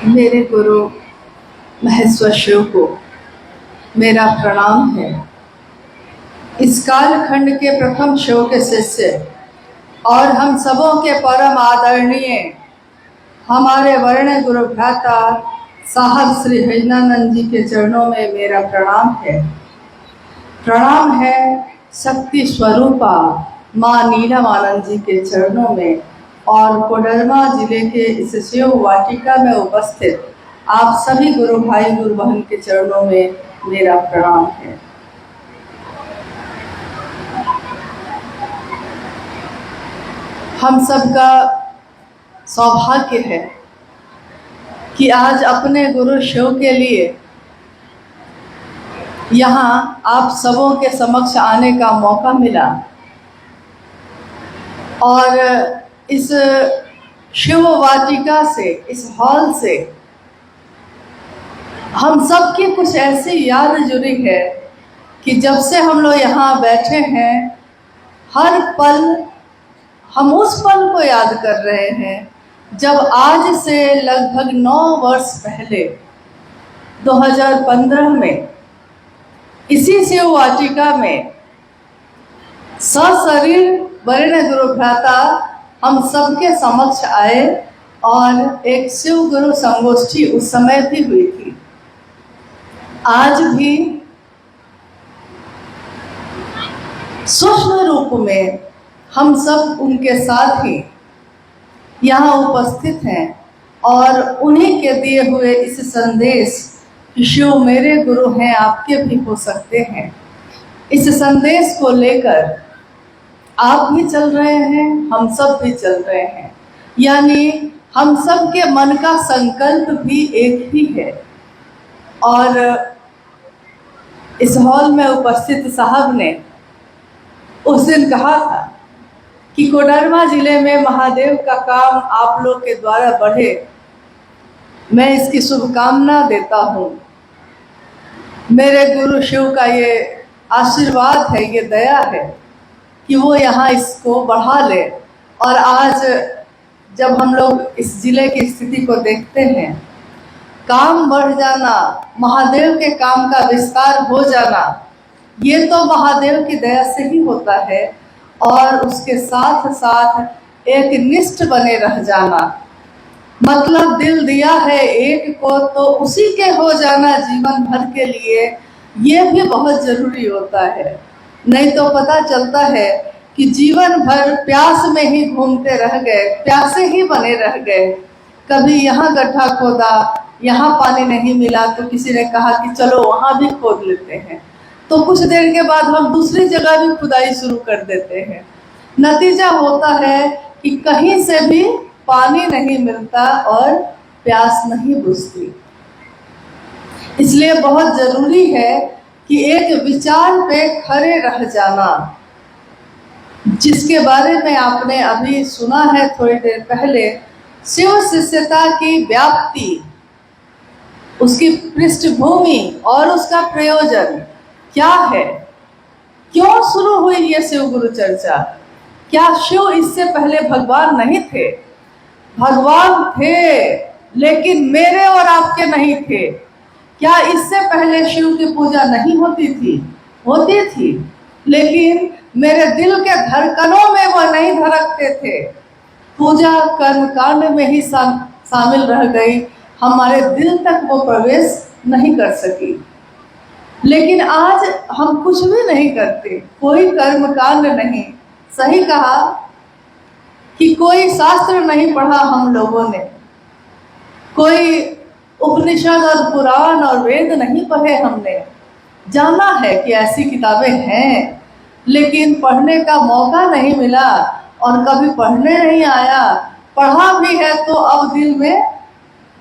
मेरे गुरु महेश्वर शिव को मेरा प्रणाम है। इस कालखंड के प्रथम शिव के शिष्य और हम सबों के परम आदरणीय हमारे वर्ण गुरु भ्राता साहब श्री हरिनानंद जी के चरणों में मेरा प्रणाम है। प्रणाम है शक्ति स्वरूपा माँ नीलम आनंद जी के चरणों में और कोडरमा जिले के इस शिव वाटिका में उपस्थित आप सभी गुरु भाई गुरु बहन के चरणों में मेरा प्रणाम है। हम सबका सौभाग्य है कि आज अपने गुरु शिव के लिए यहाँ आप सबों के समक्ष आने का मौका मिला और इस शिव वाटिका से, इस हॉल से हम सब की कुछ ऐसी याद जुड़ी है कि जब से हम लोग यहाँ बैठे हैं हर पल हम उस पल को याद कर रहे हैं जब आज से लगभग 9 वर्ष पहले 2015 में इसी शिव वाटिका में सशरीर वर्ण गुरु भ्राता हम सबके समक्ष आए और एक शिव गुरु संगोष्ठी उस समय भी हुई थी। आज भी सूक्ष्म रूप में हम सब उनके साथ ही यहाँ उपस्थित हैं और उन्हीं के दिए हुए इस संदेश कि शिव मेरे गुरु हैं, आपके भी हो सकते हैं, इस संदेश को लेकर आप भी चल रहे हैं, हम सब भी चल रहे हैं। यानी हम सब के मन का संकल्प भी एक ही है। और इस हॉल में उपस्थित साहब ने उस दिन कहा था कि कोडरमा जिले में महादेव का काम आप लोग के द्वारा बढ़े, मैं इसकी शुभकामना देता हूँ। मेरे गुरु शिव का ये आशीर्वाद है, ये दया है कि वो यहाँ इसको बढ़ा ले। और आज जब हम लोग इस जिले की स्थिति को देखते हैं, काम बढ़ जाना, महादेव के काम का विस्तार हो जाना, ये तो महादेव की दया से ही होता है। और उसके साथ साथ एक निष्ठ बने रह जाना, मतलब दिल दिया है एक को तो उसी के हो जाना जीवन भर के लिए, ये भी बहुत जरूरी होता है। नहीं तो पता चलता है कि जीवन भर प्यास में ही घूमते रह गए, प्यासे ही बने रह गए। कभी यहाँ गड्ढा खोदा, यहाँ पानी नहीं मिला तो किसी ने कहा कि चलो वहाँ भी खोद लेते हैं, तो कुछ देर के बाद हम दूसरी जगह भी खुदाई शुरू कर देते हैं। नतीजा होता है कि कहीं से भी पानी नहीं मिलता और प्यास नहीं बुझती। इसलिए बहुत जरूरी है कि एक विचार पे खड़े रह जाना, जिसके बारे में आपने अभी सुना है थोड़ी देर पहले। शिव शिष्यता की व्याप्ति, उसकी पृष्ठभूमि और उसका प्रयोजन क्या है, क्यों शुरू हुई ये शिव गुरु चर्चा। क्या शिव इससे पहले भगवान नहीं थे? भगवान थे, लेकिन मेरे और आपके नहीं थे। क्या इससे पहले शिव की पूजा नहीं होती थी? होती थी, लेकिन मेरे दिल के धड़कनों में वो नहीं धड़कते थे। पूजा कर्म कांड में ही शामिल रह गई, हमारे दिल तक वो प्रवेश नहीं कर सकी। लेकिन आज हम कुछ भी नहीं करते, कोई कर्म कांड नहीं। सही कहा कि कोई शास्त्र नहीं पढ़ा हम लोगों ने, कोई उपनिषद और पुराण और वेद नहीं पढ़े हमने। जाना है कि ऐसी किताबें हैं, लेकिन पढ़ने का मौका नहीं मिला और कभी पढ़ने नहीं आया। पढ़ा भी है तो अब दिल में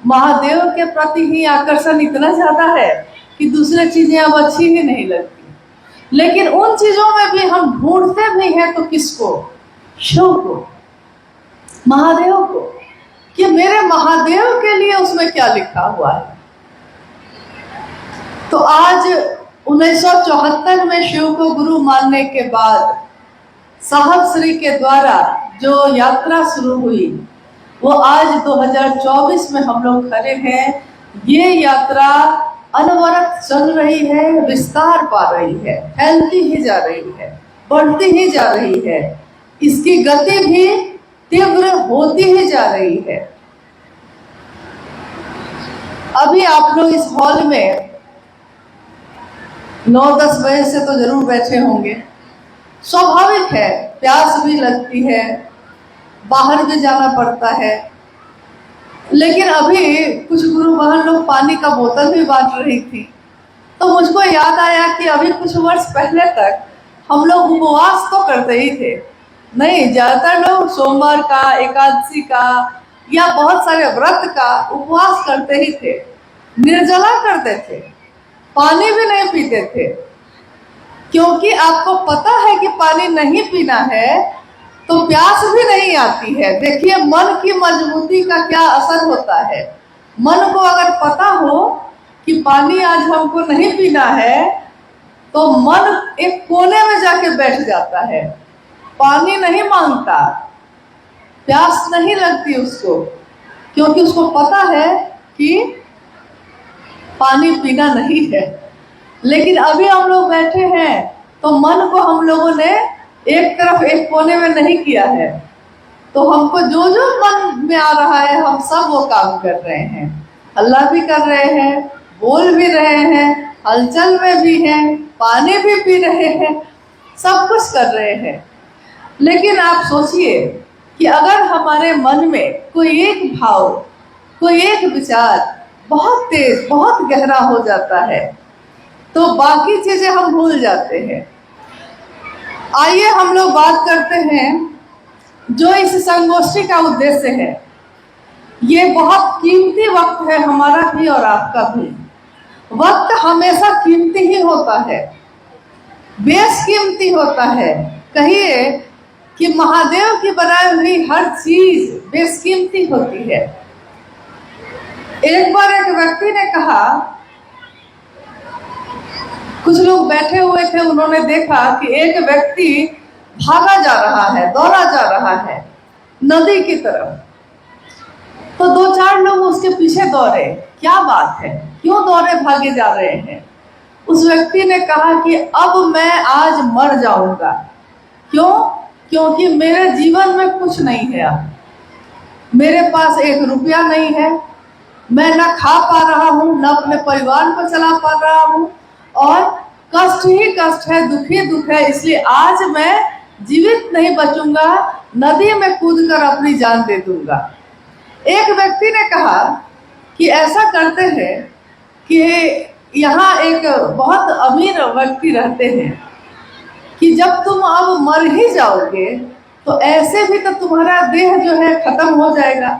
महादेव के प्रति ही आकर्षण इतना ज़्यादा है कि दूसरी चीज़ें अब अच्छी ही नहीं लगती। लेकिन उन चीज़ों में भी हम ढूंढते भी हैं तो किसको? शिव को, महादेव को, कि मेरे महादेव के लिए उसमें क्या लिखा हुआ है। तो आज 1974 में शिव को गुरु मानने के बाद साहब श्री के द्वारा जो यात्रा शुरू हुई, वो आज 2024 में हम लोग खड़े हैं। ये यात्रा अनवरत चल रही है, विस्तार पा रही है, फैलती ही जा रही है, बढ़ती ही जा रही है। इसकी गति भी तीव्र होती ही जा रही है। अभी आप लोग इस हॉल में 9-10 बजे से तो जरूर बैठे होंगे। स्वाभाविक है, प्यास भी लगती है, बाहर भी जाना पड़ता है। लेकिन अभी कुछ गुरु बहन लोग पानी का बोतल भी बांट रही थी, तो मुझको याद आया कि अभी कुछ वर्ष पहले तक हम लोग उपवास तो करते ही थे। नहीं, ज्यादातर लोग सोमवार का, एकादशी का या बहुत सारे व्रत का उपवास करते ही थे, निर्जला करते थे, पानी भी नहीं पीते थे। क्योंकि आपको पता है कि पानी नहीं पीना है तो प्यास भी नहीं आती है। देखिए मन की मजबूती का क्या असर होता है। मन को अगर पता हो कि पानी आज हमको नहीं पीना है तो मन एक कोने में जाके बैठ जाता है, पानी नहीं मांगता, प्यास नहीं लगती उसको, क्योंकि उसको पता है कि पानी पीना नहीं है। लेकिन अभी हम लोग बैठे हैं तो मन को हम लोगों ने एक तरफ, एक कोने में नहीं किया है, तो हमको जो जो मन में आ रहा है हम सब वो काम कर रहे हैं। हल्ला भी कर रहे हैं, बोल भी रहे हैं, हलचल में भी हैं, पानी भी पी रहे हैं, सब कुछ कर रहे हैं। लेकिन आप सोचिए कि अगर हमारे मन में कोई एक भाव, कोई एक विचार बहुत तेज, बहुत गहरा हो जाता है तो बाकी चीजें हम भूल जाते हैं। आइए हम लोग बात करते हैं जो इस संगोष्ठी का उद्देश्य है। ये बहुत कीमती वक्त है, हमारा भी और आपका भी। वक्त हमेशा कीमती ही होता है, बेशकीमती होता है। कहिए कि महादेव की बनाई हुई हर चीज बेशकीमती होती है। एक बार एक व्यक्ति ने कहा, कुछ लोग बैठे हुए थे, उन्होंने देखा कि एक व्यक्ति भागा जा रहा है, दौड़ा जा रहा है नदी की तरफ। तो 2-4 लोग उसके पीछे दौड़े। क्या बात है, क्यों दौड़े भागे जा रहे हैं? उस व्यक्ति ने कहा कि अब मैं आज मर जाऊंगा। क्यों? क्योंकि मेरे जीवन में कुछ नहीं है, अब मेरे पास 1 रुपया नहीं है, मैं ना खा पा रहा हूँ, ना अपने परिवार को चला पा रहा हूँ, और कष्ट ही कष्ट है, दुख ही दुख है। इसलिए आज मैं जीवित नहीं बचूंगा, नदी में कूदकर अपनी जान दे दूंगा। एक व्यक्ति ने कहा कि ऐसा करते हैं कि यहाँ एक बहुत अमीर व्यक्ति रहते हैं कि जब तुम अब मर ही जाओगे तो ऐसे भी तो तुम्हारा देह जो है खत्म हो जाएगा।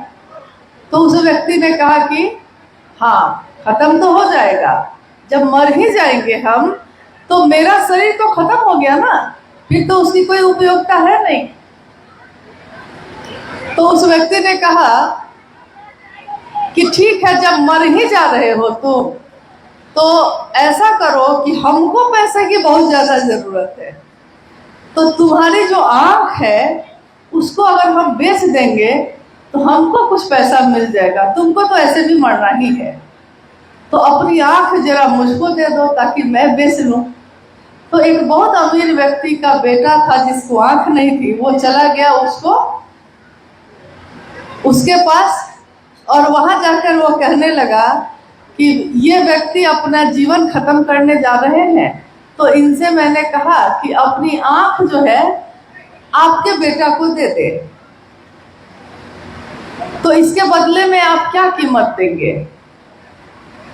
तो उस व्यक्ति ने कहा कि हाँ, खत्म तो हो जाएगा, जब मर ही जाएंगे हम तो मेरा शरीर तो खत्म हो गया ना, फिर तो उसकी कोई उपयोगिता है नहीं। तो उस व्यक्ति ने कहा कि ठीक है, जब मर ही जा रहे हो तो ऐसा करो कि हमको पैसे की बहुत ज्यादा जरूरत है, तो तुम्हारी जो आंख है उसको अगर हम बेच देंगे तो हमको कुछ पैसा मिल जाएगा, तुमको तो ऐसे भी मरना ही है, तो अपनी आंख जरा मुझको दे दो ताकि मैं बेच लूं। तो एक बहुत अमीर व्यक्ति का बेटा था जिसको आंख नहीं थी, वो चला गया उसके पास, और वहां जाकर वो कहने लगा कि ये व्यक्ति अपना जीवन खत्म करने जा रहे हैं, तो इनसे मैंने कहा कि अपनी आंख जो है आपके बेटा को दे दे, तो इसके बदले में आप क्या कीमत देंगे?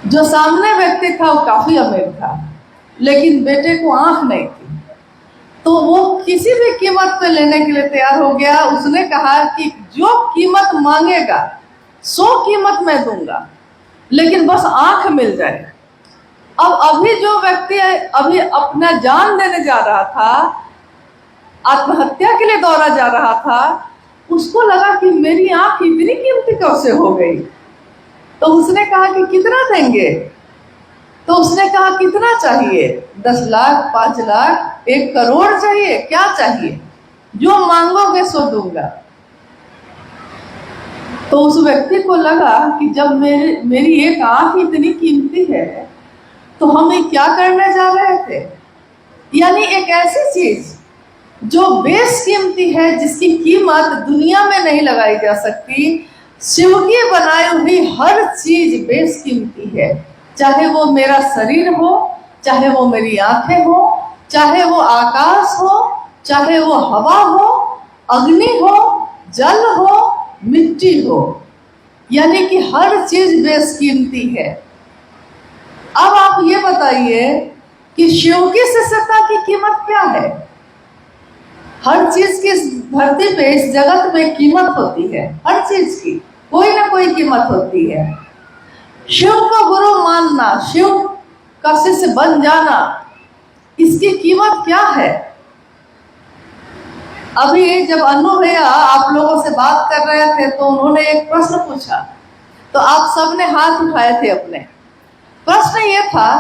जो सामने व्यक्ति था वो काफी अमीर था, लेकिन बेटे को आंख नहीं थी, तो वो किसी भी कीमत पे लेने के लिए तैयार हो गया। उसने कहा कि जो कीमत मांगेगा 100 कीमत मैं दूंगा, लेकिन बस आंख मिल जाए। अब अभी जो व्यक्ति अभी अपना जान देने जा रहा था, आत्महत्या के लिए दौड़ा जा रहा था, उसको लगा कि मेरी आंख इतनी कीमती कैसे हो गई। तो उसने कहा कि कितना देंगे? तो उसने कहा कितना चाहिए? 10 लाख, 5 लाख, 1 करोड़ चाहिए? क्या चाहिए? जो मांगोगे सो दूंगा। तो उस व्यक्ति को लगा कि जब मेरी एक आंख इतनी कीमती है तो हम ये क्या करने जा रहे थे। यानी एक ऐसी चीज जो बेशकीमती है, जिसकी कीमत दुनिया में नहीं लगाई जा सकती, शिव की बनाई हुई हर चीज बेशकीमती है। चाहे वो मेरा शरीर हो, चाहे वो मेरी आंखें हो, चाहे वो आकाश हो, चाहे वो हवा हो, अग्नि हो, जल हो, मिट्टी हो, यानी कि हर चीज बेशकीमती है। अब आप ये बताइए कि शिव की शिष्यता की कीमत क्या है। हर चीज की धरती पे, इस जगत में कीमत होती है, हर चीज की कोई ना कोई कीमत होती है। शिव को गुरु मानना, शिव का शिष्य बन जाना, इसकी कीमत क्या है। अभी जब अनु भैया आप लोगों से बात कर रहे थे तो उन्होंने एक प्रश्न पूछा, तो आप सबने हाथ उठाए थे अपने। प्रश्न ये था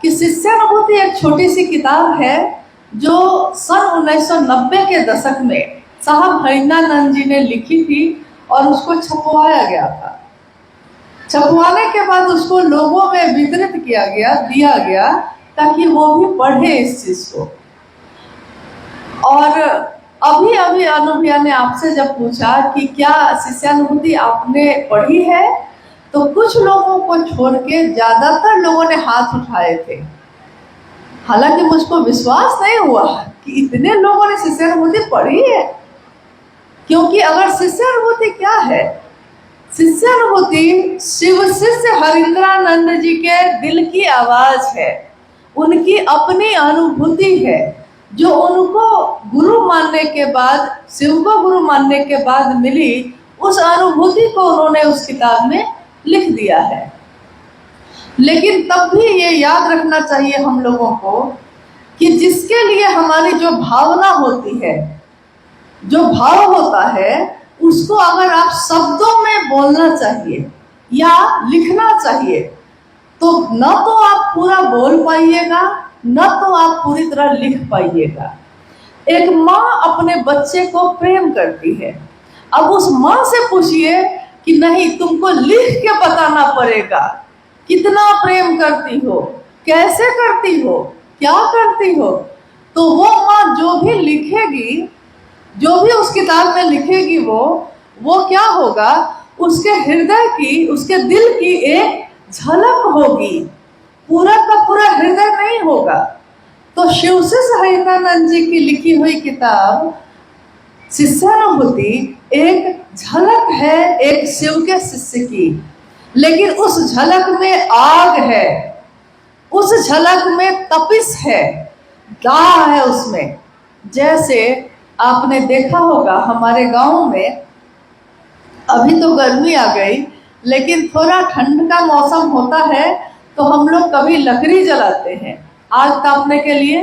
कि शिष्यानुभूति एक छोटी सी किताब है जो सन 1990 के दशक में साहब हरिनानंद जी ने लिखी थी और उसको छपवाया गया था। छपवाने के बाद उसको लोगों में वितरित किया गया, दिया गया, ताकि वो भी पढ़े इस चीज को। और अभी अभी अनु भैया ने आपसे जब पूछा कि क्या शिष्यानुभूति आपने पढ़ी है, तो कुछ लोगों को छोड़ के ज्यादातर लोगों ने हाथ उठाए थे। हालांकि मुझको विश्वास नहीं हुआ कि इतने लोगों ने शिष्यानुभूति पढ़ी है, क्योंकि अगर शिष्यानुभूति क्या है, शिष्यानुभूति शिव शिष्य हरिंद्रानंद जी के दिल की आवाज है, उनकी अपनी अनुभूति है, जो उनको गुरु मानने के बाद, शिव को गुरु मानने के बाद मिली। उस अनुभूति को उन्होंने उस किताब में लिख दिया है। लेकिन तब भी ये याद रखना चाहिए हम लोगों को कि जिसके लिए हमारी जो भावना होती है, जो भाव होता है, उसको अगर आप शब्दों में बोलना चाहिए या लिखना चाहिए, तो न तो आप पूरा बोल पाइएगा, न तो आप पूरी तरह लिख पाइएगा। एक माँ अपने बच्चे को प्रेम करती है। अब उस माँ से पूछिए कि नहीं, तुमको लिख के बताना पड़ेगा कितना प्रेम करती हो, कैसे करती हो, क्या करती हो। तो वो माँ जो भी लिखेगी, जो भी उस किताब में लिखेगी, वो क्या होगा, उसके हृदय की, उसके दिल की एक झलक होगी, पूरा का पूरा हृदय नहीं होगा। तो शिव शिष्य हरिनानंद जी की लिखी हुई किताब शिष्यानुभूति एक झलक है एक शिव के शिष्य की, लेकिन उस झलक में आग है, उस झलक में तपिश है, दाह है उसमें। जैसे आपने देखा होगा हमारे गांव में, अभी तो गर्मी आ गई, लेकिन थोड़ा ठंड का मौसम होता है तो हम लोग कभी लकड़ी जलाते हैं आग तापने के लिए,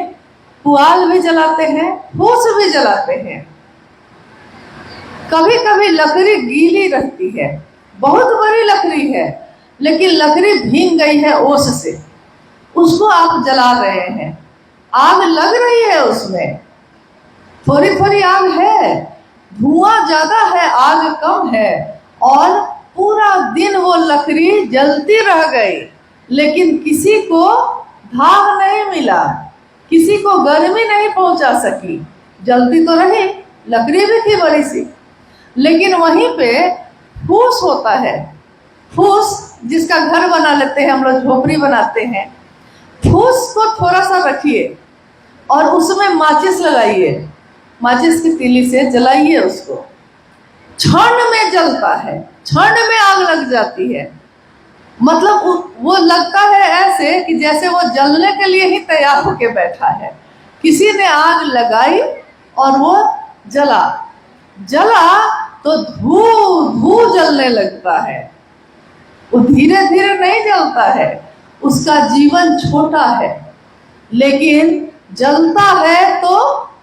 पुआल भी जलाते हैं, फूस भी जलाते हैं। कभी कभी लकड़ी गीली रहती है, बहुत बड़ी लकड़ी है, लेकिन लकड़ी भीग गई है ओस से, उसको आप जला रहे हैं, आग लग रही है, उसमें थोड़ी थोड़ी आग है, धुआं ज्यादा है, आग कम है, और पूरा दिन वो लकड़ी जलती रह गई, लेकिन किसी को धाग नहीं मिला, किसी को गर्मी नहीं पहुंचा सकी। जलती तो रही, लकड़ी भी थी बड़ी सी, लेकिन वहीं पे फूस होता है, फूस जिसका घर बना लेते हैं हम लोग, झोपड़ी बनाते हैं, फूस को थोड़ा सा रखिए और उसमें माचिस लगाइए, माचिस की तीली से जलाइए उसको, क्षण में जलता है, क्षण में आग लग जाती है। मतलब वो लगता है ऐसे कि जैसे वो जलने के लिए ही तैयार होके बैठा है। किसी ने आग लगाई और वो जला तो धू धू जलने लगता है। वो धीरे धीरे नहीं जलता है, उसका जीवन छोटा है, लेकिन जलता है तो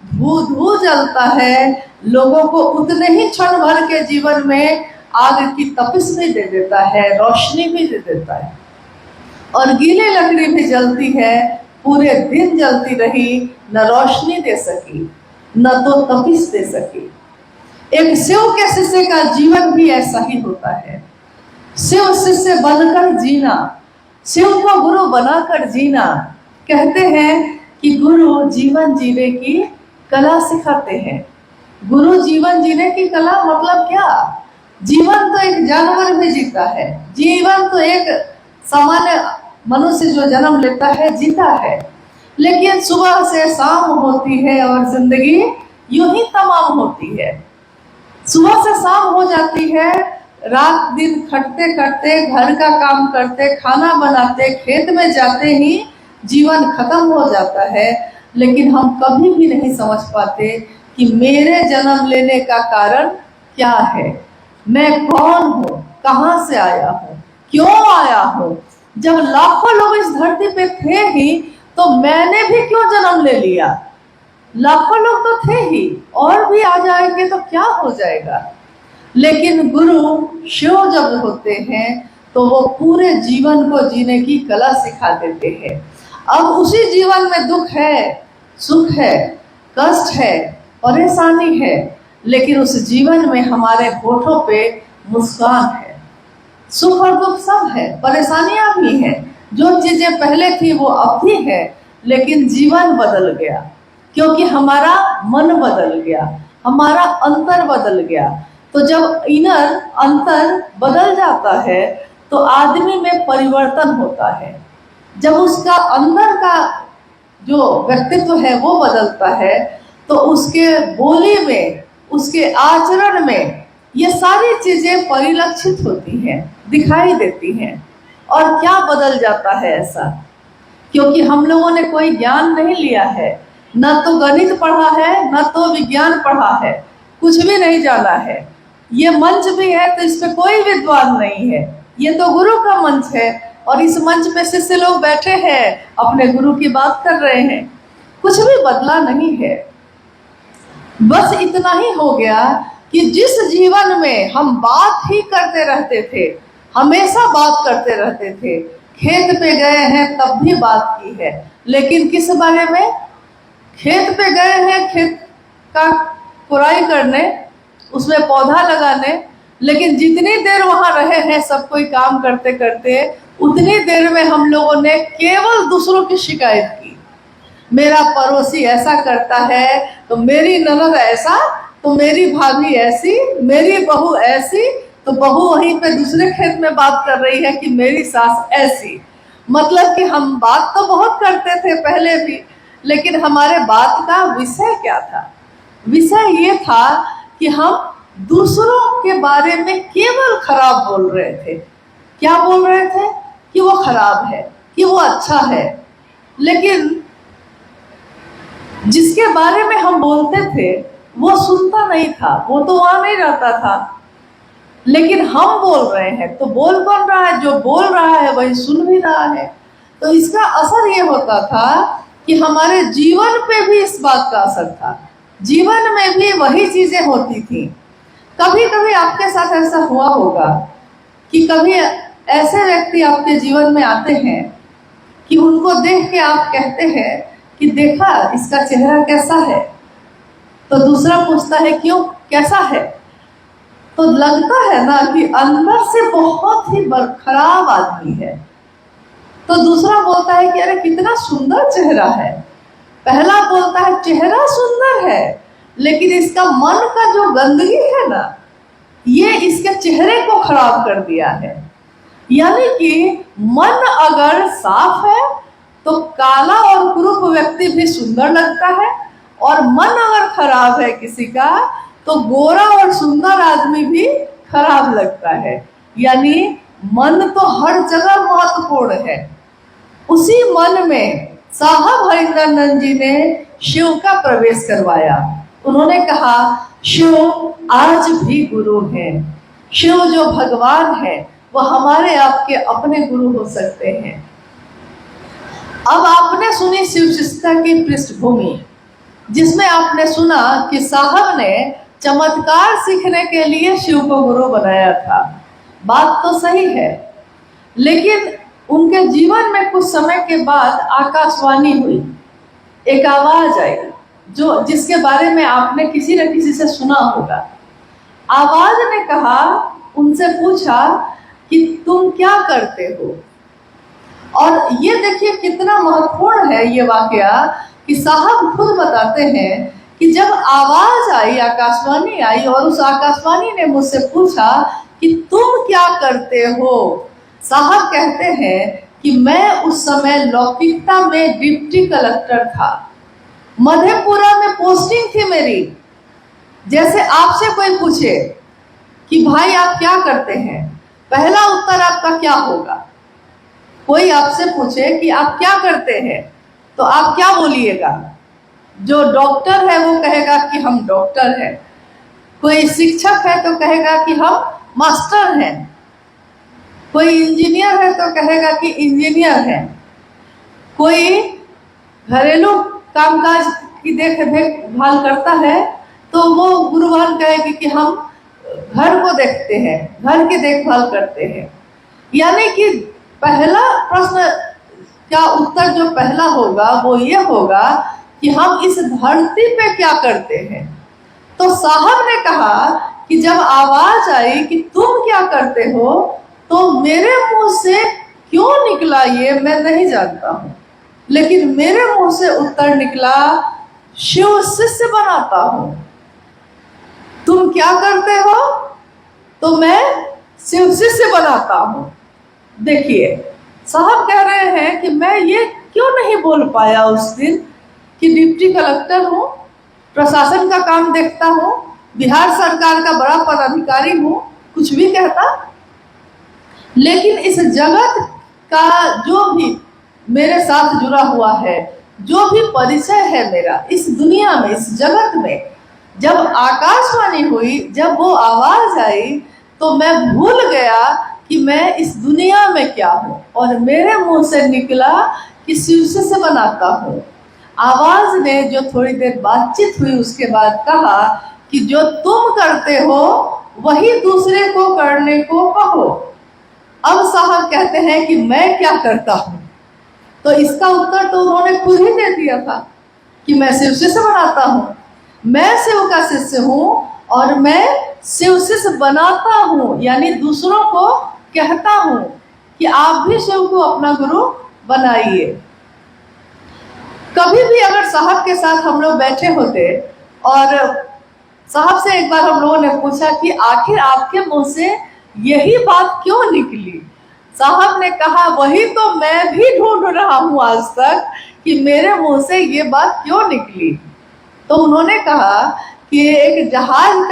धू धू जलता है, लोगों को उतने ही क्षण भर के जीवन में आग की तपिश भी दे देता है, रोशनी भी दे देता है। और गीली लकड़ी भी जलती है, पूरे दिन जलती रही, न रोशनी दे सकी, न तो तपिश दे सकी। एक शिव के शिष्य का जीवन भी ऐसा ही होता है। शिव शिष्य बनकर जीना, शिव को गुरु बनाकर जीना। कहते हैं कि गुरु जीवन जीने की कला सिखाते हैं। गुरु जीवन जीने की कला मतलब क्या? जीवन तो एक जानवर भी जीता है, जीवन तो एक सामान्य मनुष्य जो जन्म लेता है जीता है, लेकिन सुबह से शाम होती है और जिंदगी यूं ही तमाम होती है। सुबह से शाम हो जाती है, रात दिन खटते खटते, घर का काम करते, खाना बनाते, खेत में जाते ही जीवन खत्म हो जाता है। लेकिन हम कभी भी नहीं समझ पाते कि मेरे जन्म लेने का कारण क्या है, मैं कौन हूँ, कहाँ से आया हूँ, क्यों आया हूँ। जब लाखों लोग इस धरती पे थे ही तो मैंने भी क्यों जन्म ले लिया? लाखों लोग तो थे ही, और भी आ जाएंगे तो क्या हो जाएगा। लेकिन गुरु शिव जब होते हैं तो वो पूरे जीवन को जीने की कला सिखा देते हैं। अब उसी जीवन में दुख है, सुख है, कष्ट है, परेशानी है, लेकिन उस जीवन में हमारे होठों पे मुस्कान है। सुख और दुख सब है, परेशानियां भी हैं, जो चीजें पहले थी वो अब भी है, लेकिन जीवन बदल गया क्योंकि हमारा मन बदल गया, हमारा अंतर बदल गया। तो जब इनर अंतर बदल जाता है तो आदमी में परिवर्तन होता है। जब उसका अंदर का जो व्यक्तित्व है वो बदलता है तो उसके बोली में, उसके आचरण में ये सारी चीजें परिलक्षित होती हैं, दिखाई देती हैं। और क्या बदल जाता है ऐसा? क्योंकि हम लोगों ने कोई ज्ञान नहीं लिया है, न तो गणित पढ़ा है, न तो विज्ञान पढ़ा है, कुछ भी नहीं जाना है। ये मंच भी है तो इस पे कोई विद्वान नहीं है, ये तो गुरु का मंच है और इस मंच पे शिष्य लोग बैठे हैं, अपने गुरु की बात कर रहे हैं। कुछ भी बदला नहीं है। बस इतना ही हो गया कि जिस जीवन में हम बात ही करते रहते थे, हमेशा बात करते रहते थे, खेत पे गए हैं तब भी बात की है, लेकिन किस बारे में? खेत पे गए हैं खेत का खुराई करने, उसमें पौधा लगाने, लेकिन जितनी देर वहां रहे हैं सब कोई काम करते करते, उतनी देर में हम लोगों ने केवल दूसरों की शिकायत की। मेरा पड़ोसी ऐसा करता है, तो मेरी ननद ऐसा, तो मेरी भाभी ऐसी, मेरी बहू ऐसी, तो बहू वहीं पे दूसरे खेत में बात कर रही है कि मेरी सास ऐसी। मतलब कि हम बात तो बहुत करते थे पहले भी, लेकिन हमारे बात का विषय क्या था? विषय ये था कि हम दूसरों के बारे में केवल खराब बोल रहे थे। क्या बोल रहे थे? कि वो खराब है, कि वो अच्छा है। लेकिन जिसके बारे में हम बोलते थे वो सुनता नहीं था, वो तो वहां नहीं रहता था, लेकिन हम बोल रहे हैं तो बोल कौन रहा है? जो बोल रहा है वही सुन भी रहा है। तो इसका असर ये होता था कि हमारे जीवन पे भी इस बात का असर था, जीवन में भी वही चीजें होती थी। कभी कभी आपके साथ ऐसा हुआ होगा कि कभी ऐसे व्यक्ति आपके जीवन में आते हैं कि उनको देख के आप कहते हैं कि देखा इसका चेहरा कैसा है, तो दूसरा पूछता है क्यों, कैसा है? तो लगता है ना कि अंदर से बहुत ही खराब आदमी है। तो दूसरा बोलता है कि अरे कितना सुंदर चेहरा है। पहला बोलता है चेहरा सुंदर है, लेकिन इसका मन का जो गंदगी है ना, ये इसके चेहरे को खराब कर दिया है। यानी कि मन अगर साफ है तो काला और कुरूप व्यक्ति भी सुंदर लगता है, और मन अगर खराब है किसी का तो गोरा और सुंदर आदमी भी खराब लगता है। यानी मन तो हर जगह महत्वपूर्ण है। उसी मन में साहब हरिंदर जी ने शिव का प्रवेश करवाया। उन्होंने कहा शिव आज भी गुरु हैं, शिव जो भगवान है वो हमारे आपके अपने गुरु हो सकते हैं। अब आपने सुनी शिव शिष्टता की पृष्ठभूमि, जिसमें आपने सुना कि साहब ने चमत्कार सीखने के लिए शिव को गुरु बनाया था। बात तो सही है, लेकिन उनके जीवन में कुछ समय के बाद आकाशवाणी हुई, एक आवाज आई जो जिसके बारे में आपने किसी न किसी से सुना होगा। आवाज ने कहा, उनसे पूछा कि तुम क्या करते हो। और ये देखिए कितना महत्वपूर्ण है ये वाकया कि साहब खुद बताते हैं कि जब आवाज आई, आकाशवाणी आई, और उस आकाशवाणी ने मुझसे पूछा कि तुम क्या करते हो। साहब कहते हैं कि मैं उस समय लौकिकता में डिप्टी कलेक्टर था, मधेपुरा में पोस्टिंग थी मेरी। जैसे आपसे कोई पूछे कि भाई आप क्या करते हैं, पहला उत्तर आपका क्या होगा। कोई आपसे पूछे कि आप क्या करते हैं तो आप क्या बोलिएगा। जो डॉक्टर है वो कहेगा कि हम डॉक्टर हैं, कोई शिक्षक है तो कहेगा कि हम मास्टर हैं, कोई इंजीनियर है तो कहेगा कि इंजीनियर है, कोई घरेलू कामकाज की देखभाल करता है तो वो गुरुवान कहेगी कि हम घर को देखते हैं, घर की देखभाल करते हैं। यानी कि पहला प्रश्न का उत्तर जो पहला होगा वो ये होगा कि हम इस धरती पे क्या करते हैं। तो साहब ने कहा कि जब आवाज आई कि तुम क्या करते हो, तो मेरे मुंह से क्यों निकला ये मैं नहीं जानता हूं, लेकिन मेरे मुंह से उत्तर निकला, शिव शिष्य बनाता हूं। तुम क्या करते हो, तो मैं शिव शिष्य बनाता हूं। देखिए साहब कह रहे हैं कि मैं ये क्यों नहीं बोल पाया उस दिन कि डिप्टी कलेक्टर हूं, प्रशासन का काम देखता हूं, बिहार सरकार का बड़ा पदाधिकारी हूं, कुछ भी कहता। लेकिन इस जगत का जो भी मेरे साथ जुड़ा हुआ है, जो भी परिचय है मेरा इस दुनिया में, इस जगत में, जब आकाशवाणी हुई, जब वो आवाज आई, तो मैं भूल गया कि मैं इस दुनिया में क्या हूँ, और मेरे मुंह से निकला कि शिव से बनाता हूँ। आवाज ने जो थोड़ी देर बातचीत हुई उसके बाद कहा कि जो तुम करते हो वही दूसरे को करने को कहो। अब साहब कहते हैं कि मैं क्या करता हूँ, तो इसका उत्तर तो उन्होंने खुद ही दे दिया था कि मैं शिव से बनाता हूँ, मैं शिव का शिष्य हूँ और मैं शिव शिष्य बनाता हूँ, यानी दूसरों को कहता हूँ कि आप भी शिव को अपना गुरु बनाइए। कभी भी अगर साहब के साथ हम लोग बैठे होते और साहब से एक बार हम लोगों ने पूछा कि आखिर आपके मुंह से यही बात क्यों निकली, साहब ने कहा वही तो मैं भी ढूंढ रहा हूं आज तक कि मेरे मुंह से ये बात क्यों निकली। तो उन्होंने कहा कि एक जहाज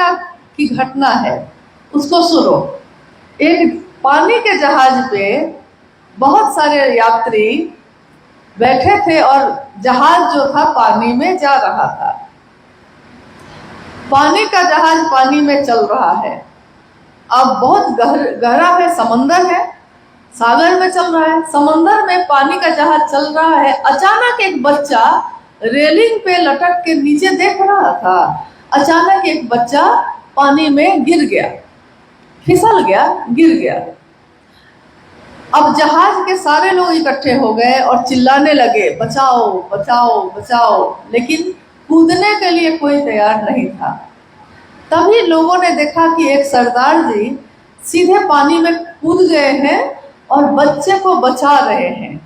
की घटना है, उसको सुनो। एक पानी के जहाज पे बहुत सारे यात्री बैठे थे और जहाज जो था पानी में जा रहा था। पानी का जहाज पानी में चल रहा है, अब बहुत गहरा है, समंदर है, सागर में चल रहा है, समंदर में पानी का जहाज चल रहा है। अचानक एक बच्चा रेलिंग पे लटक के नीचे देख रहा था, अचानक एक बच्चा पानी में गिर गया, फिसल गया, गिर गया। अब जहाज के सारे लोग इकट्ठे हो गए और चिल्लाने लगे बचाओ बचाओ बचाओ, लेकिन कूदने के लिए कोई तैयार नहीं था। तभी लोगों ने देखा कि एक सरदार जी सीधे पानी में कूद गए हैं और बच्चे को बचा रहे हैं।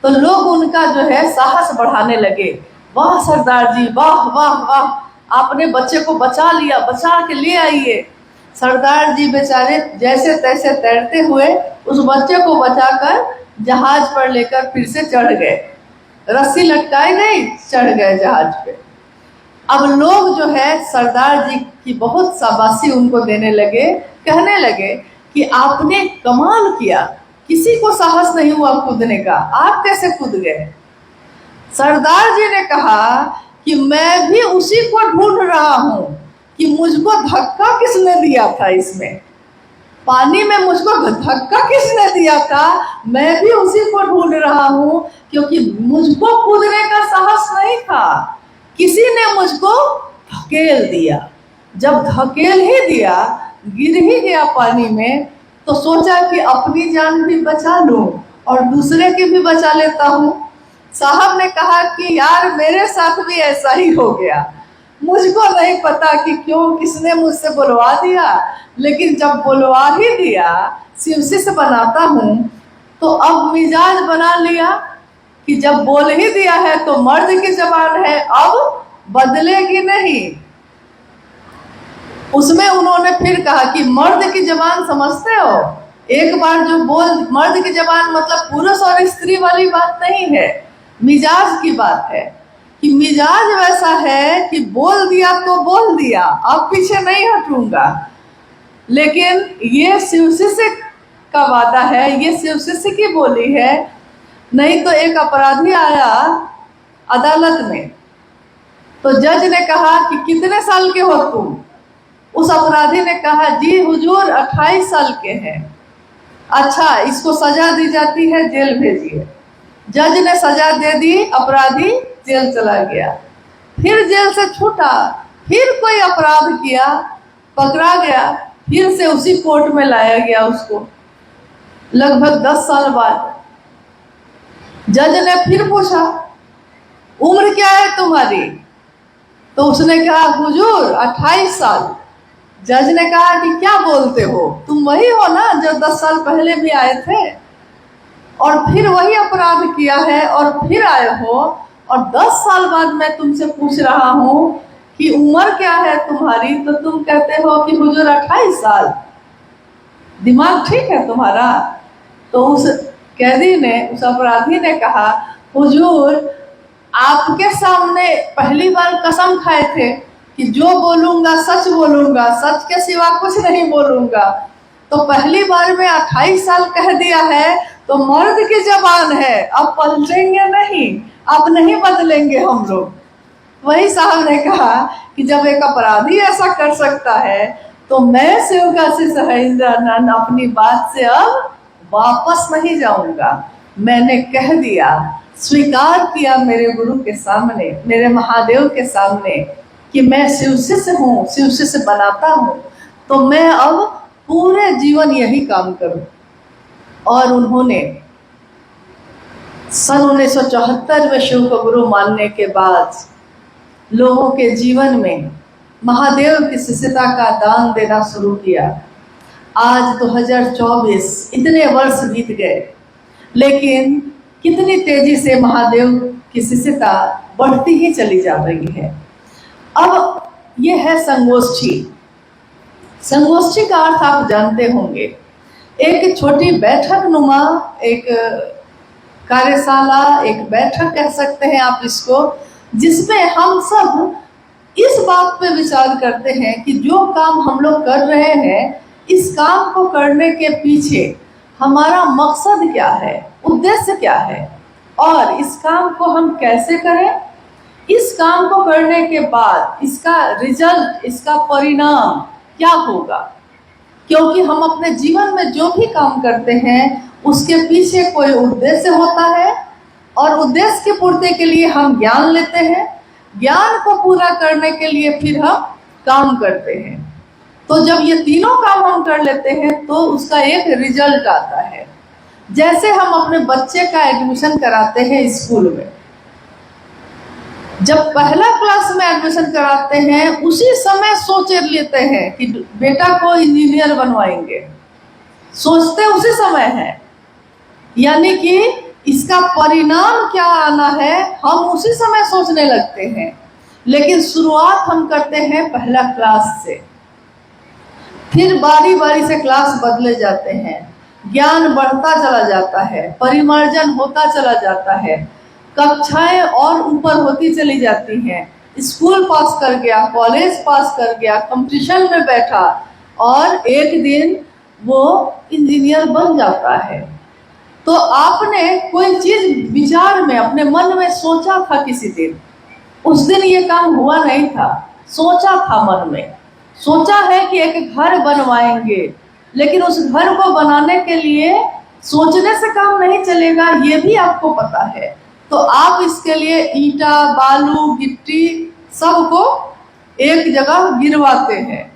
तो लोग उनका जो है साहस बढ़ाने लगे, वाह सरदार जी, वाह वाह वाह, आपने बच्चे को बचा लिया, बचा के ले आइए। सरदार जी बेचारे जैसे तैसे तैरते हुए उस बच्चे को बचाकर जहाज पर लेकर फिर से चढ़ गए, रस्सी लटकाई गई, चढ़ गए जहाज पे। अब लोग जो है सरदार जी की बहुत शाबाशी उनको देने लगे, कहने लगे कि आपने कमाल किया, किसी को साहस नहीं हुआ कूदने का, आप कैसे कूद गए। सरदार जी ने कहा कि मैं भी उसी को ढूंढ रहा हूं कि मुझको धक्का किसने दिया था, इसमें पानी में मुझको धक्का किसने दिया था, मैं भी उसी को ढूंढ रहा हूं, क्योंकि मुझको कूदने का साहस नहीं था, किसी ने मुझको धकेल दिया। जब धकेल ही दिया, गिर ही गया पानी में, तो सोचा कि अपनी जान भी बचा लूं और दूसरे की भी बचा लेता हूं। साहब ने कहा कि यार मेरे साथ भी ऐसा ही हो गया, मुझको नहीं पता कि क्यों, किसने मुझसे बुलवा दिया, लेकिन जब बुलवा ही दिया, शिवसी से बनाता हूँ, तो अब मिजाज बना लिया कि जब बोल ही दिया है तो मर्द की जबान है, अब बदलेगी नहीं। उसमें उन्होंने फिर कहा कि मर्द की जबान समझते हो, एक बार जो बोल, मर्द की जबान मतलब पुरुष और स्त्री वाली बात नहीं है, मिजाज की बात है, कि मिजाज वैसा है कि बोल दिया तो बोल दिया, अब पीछे नहीं हटूंगा। लेकिन ये शिवशिष्य का वादा है, ये शिवशिष्य की बोली है। नहीं तो एक अपराधी आया अदालत में, तो जज ने कहा कि कितने साल के हो तुम? उस अपराधी ने कहा जी हुजूर 28 साल के हैं। अच्छा, इसको सजा दी जाती है, जेल भेजिए। जज ने सजा दे दी, अपराधी जेल चला गया। फिर जेल से छूटा, फिर कोई अपराध किया, पकड़ा गया, फिर से उसी कोर्ट में लाया गया उसको, लगभग 10 साल बाद। जज ने फिर पूछा उम्र क्या है तुम्हारी? तो उसने कहा हुजूर 28 साल। जज ने कहा कि क्या बोलते हो, तुम वही हो ना जो 10 साल पहले भी आए थे, और फिर वही अपराध किया है और फिर आए हो, और 10 साल बाद मैं तुमसे पूछ रहा हूँ कि उम्र क्या है तुम्हारी, तो तुम कहते हो कि हुजूर 28 साल। दिमाग ठीक है तुम्हारा? तो उस कैदी ने, उस अपराधी ने कहा हुजूर आपके सामने पहली बार कसम खाए थे कि जो बोलूंगा सच बोलूंगा, सच के सिवा कुछ नहीं बोलूंगा, तो पहली बार में 28 साल कह दिया है, तो मर्द की जबान है, अब पलटेंगे नहीं, अब नहीं बदलेंगे हम लोग। वही साहब ने कहा कि जब एक अपराधी ऐसा कर सकता है, तो मैं शिवकाशी सहेंद्रानंद अपनी बात से अब वापस नहीं जाऊंगा। मैंने कह दिया, स्वीकार किया मेरे गुरु के सामने, मेरे महादेव के सामने, कि मैं शिवशिष्य हूँ, शिवशिष्य बनाता हूँ, तो मैं अब पूरे जीवन यही काम करूं। और उन्होंने सन 1974 में शिव को गुरु मानने के बाद लोगों के जीवन में महादेव की शिष्यता का दान देना शुरू किया। आज 2024, इतने वर्ष बीत गए, लेकिन कितनी तेजी से महादेव की शिष्यता बढ़ती ही चली जा रही है। अब ये है संगोष्ठी। संगोष्ठी का अर्थ आप जानते होंगे, एक छोटी बैठक नुमा, एक कार्यशाला, एक बैठक कह सकते हैं आप इसको, जिसमें हम सब इस बात पे विचार करते हैं कि जो काम हम लोग कर रहे हैं, इस काम को करने के पीछे हमारा मकसद क्या है, उद्देश्य क्या है, और इस काम को हम कैसे करें। इस काम को करने के बाद इसका रिजल्ट, इसका परिणाम क्या होगा, क्योंकि हम अपने जीवन में जो भी काम करते हैं उसके पीछे कोई उद्देश्य होता है, और उद्देश्य की पूर्ति के लिए हम ज्ञान लेते हैं, ज्ञान को पूरा करने के लिए फिर हम काम करते हैं। तो जब ये तीनों काम हम कर लेते हैं तो उसका एक रिजल्ट आता है। जैसे हम अपने बच्चे का एडमिशन कराते हैं स्कूल में, जब पहला क्लास में एडमिशन कराते हैं उसी समय सोच लेते हैं कि बेटा को इंजीनियर बनवाएंगे, सोचते उसी समय है, यानी कि इसका परिणाम क्या आना है हम उसी समय सोचने लगते हैं। लेकिन शुरुआत हम करते हैं पहला क्लास से, फिर बारी बारी से क्लास बदले जाते हैं, ज्ञान बढ़ता चला जाता है, परिमार्जन होता चला जाता है, कक्षाएं और ऊपर होती चली जाती हैं, स्कूल पास कर गया, कॉलेज पास कर गया, कंपटीशन में बैठा, और एक दिन वो इंजीनियर बन जाता है। तो आपने कोई चीज विचार में अपने मन में सोचा था किसी दिन, उस दिन ये काम हुआ नहीं था, सोचा था मन में, सोचा है कि एक घर बनवाएंगे, लेकिन उस घर को बनाने के लिए सोचने से काम नहीं चलेगा, ये भी आपको पता है। तो आप इसके लिए ईंटा, बालू, गिट्टी सबको एक जगह गिरवाते हैं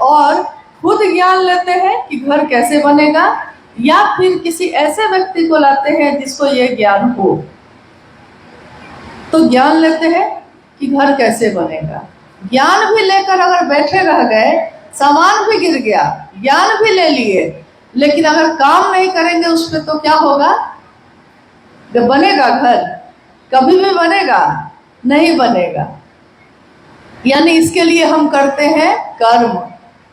और खुद ज्ञान लेते हैं कि घर कैसे बनेगा, या फिर किसी ऐसे व्यक्ति को लाते हैं जिसको ये ज्ञान हो। तो ज्ञान लेते हैं, कि घर कैसे बनेगा। ज्ञान भी लेकर अगर बैठे रह गए, सामान भी गिर गया, ज्ञान भी ले लिए, लेकिन अगर काम नहीं करेंगे उस पर, तो क्या होगा? जब बनेगा घर? कभी भी बनेगा? नहीं बनेगा। यानी इसके लिए हम करते हैं कर्म,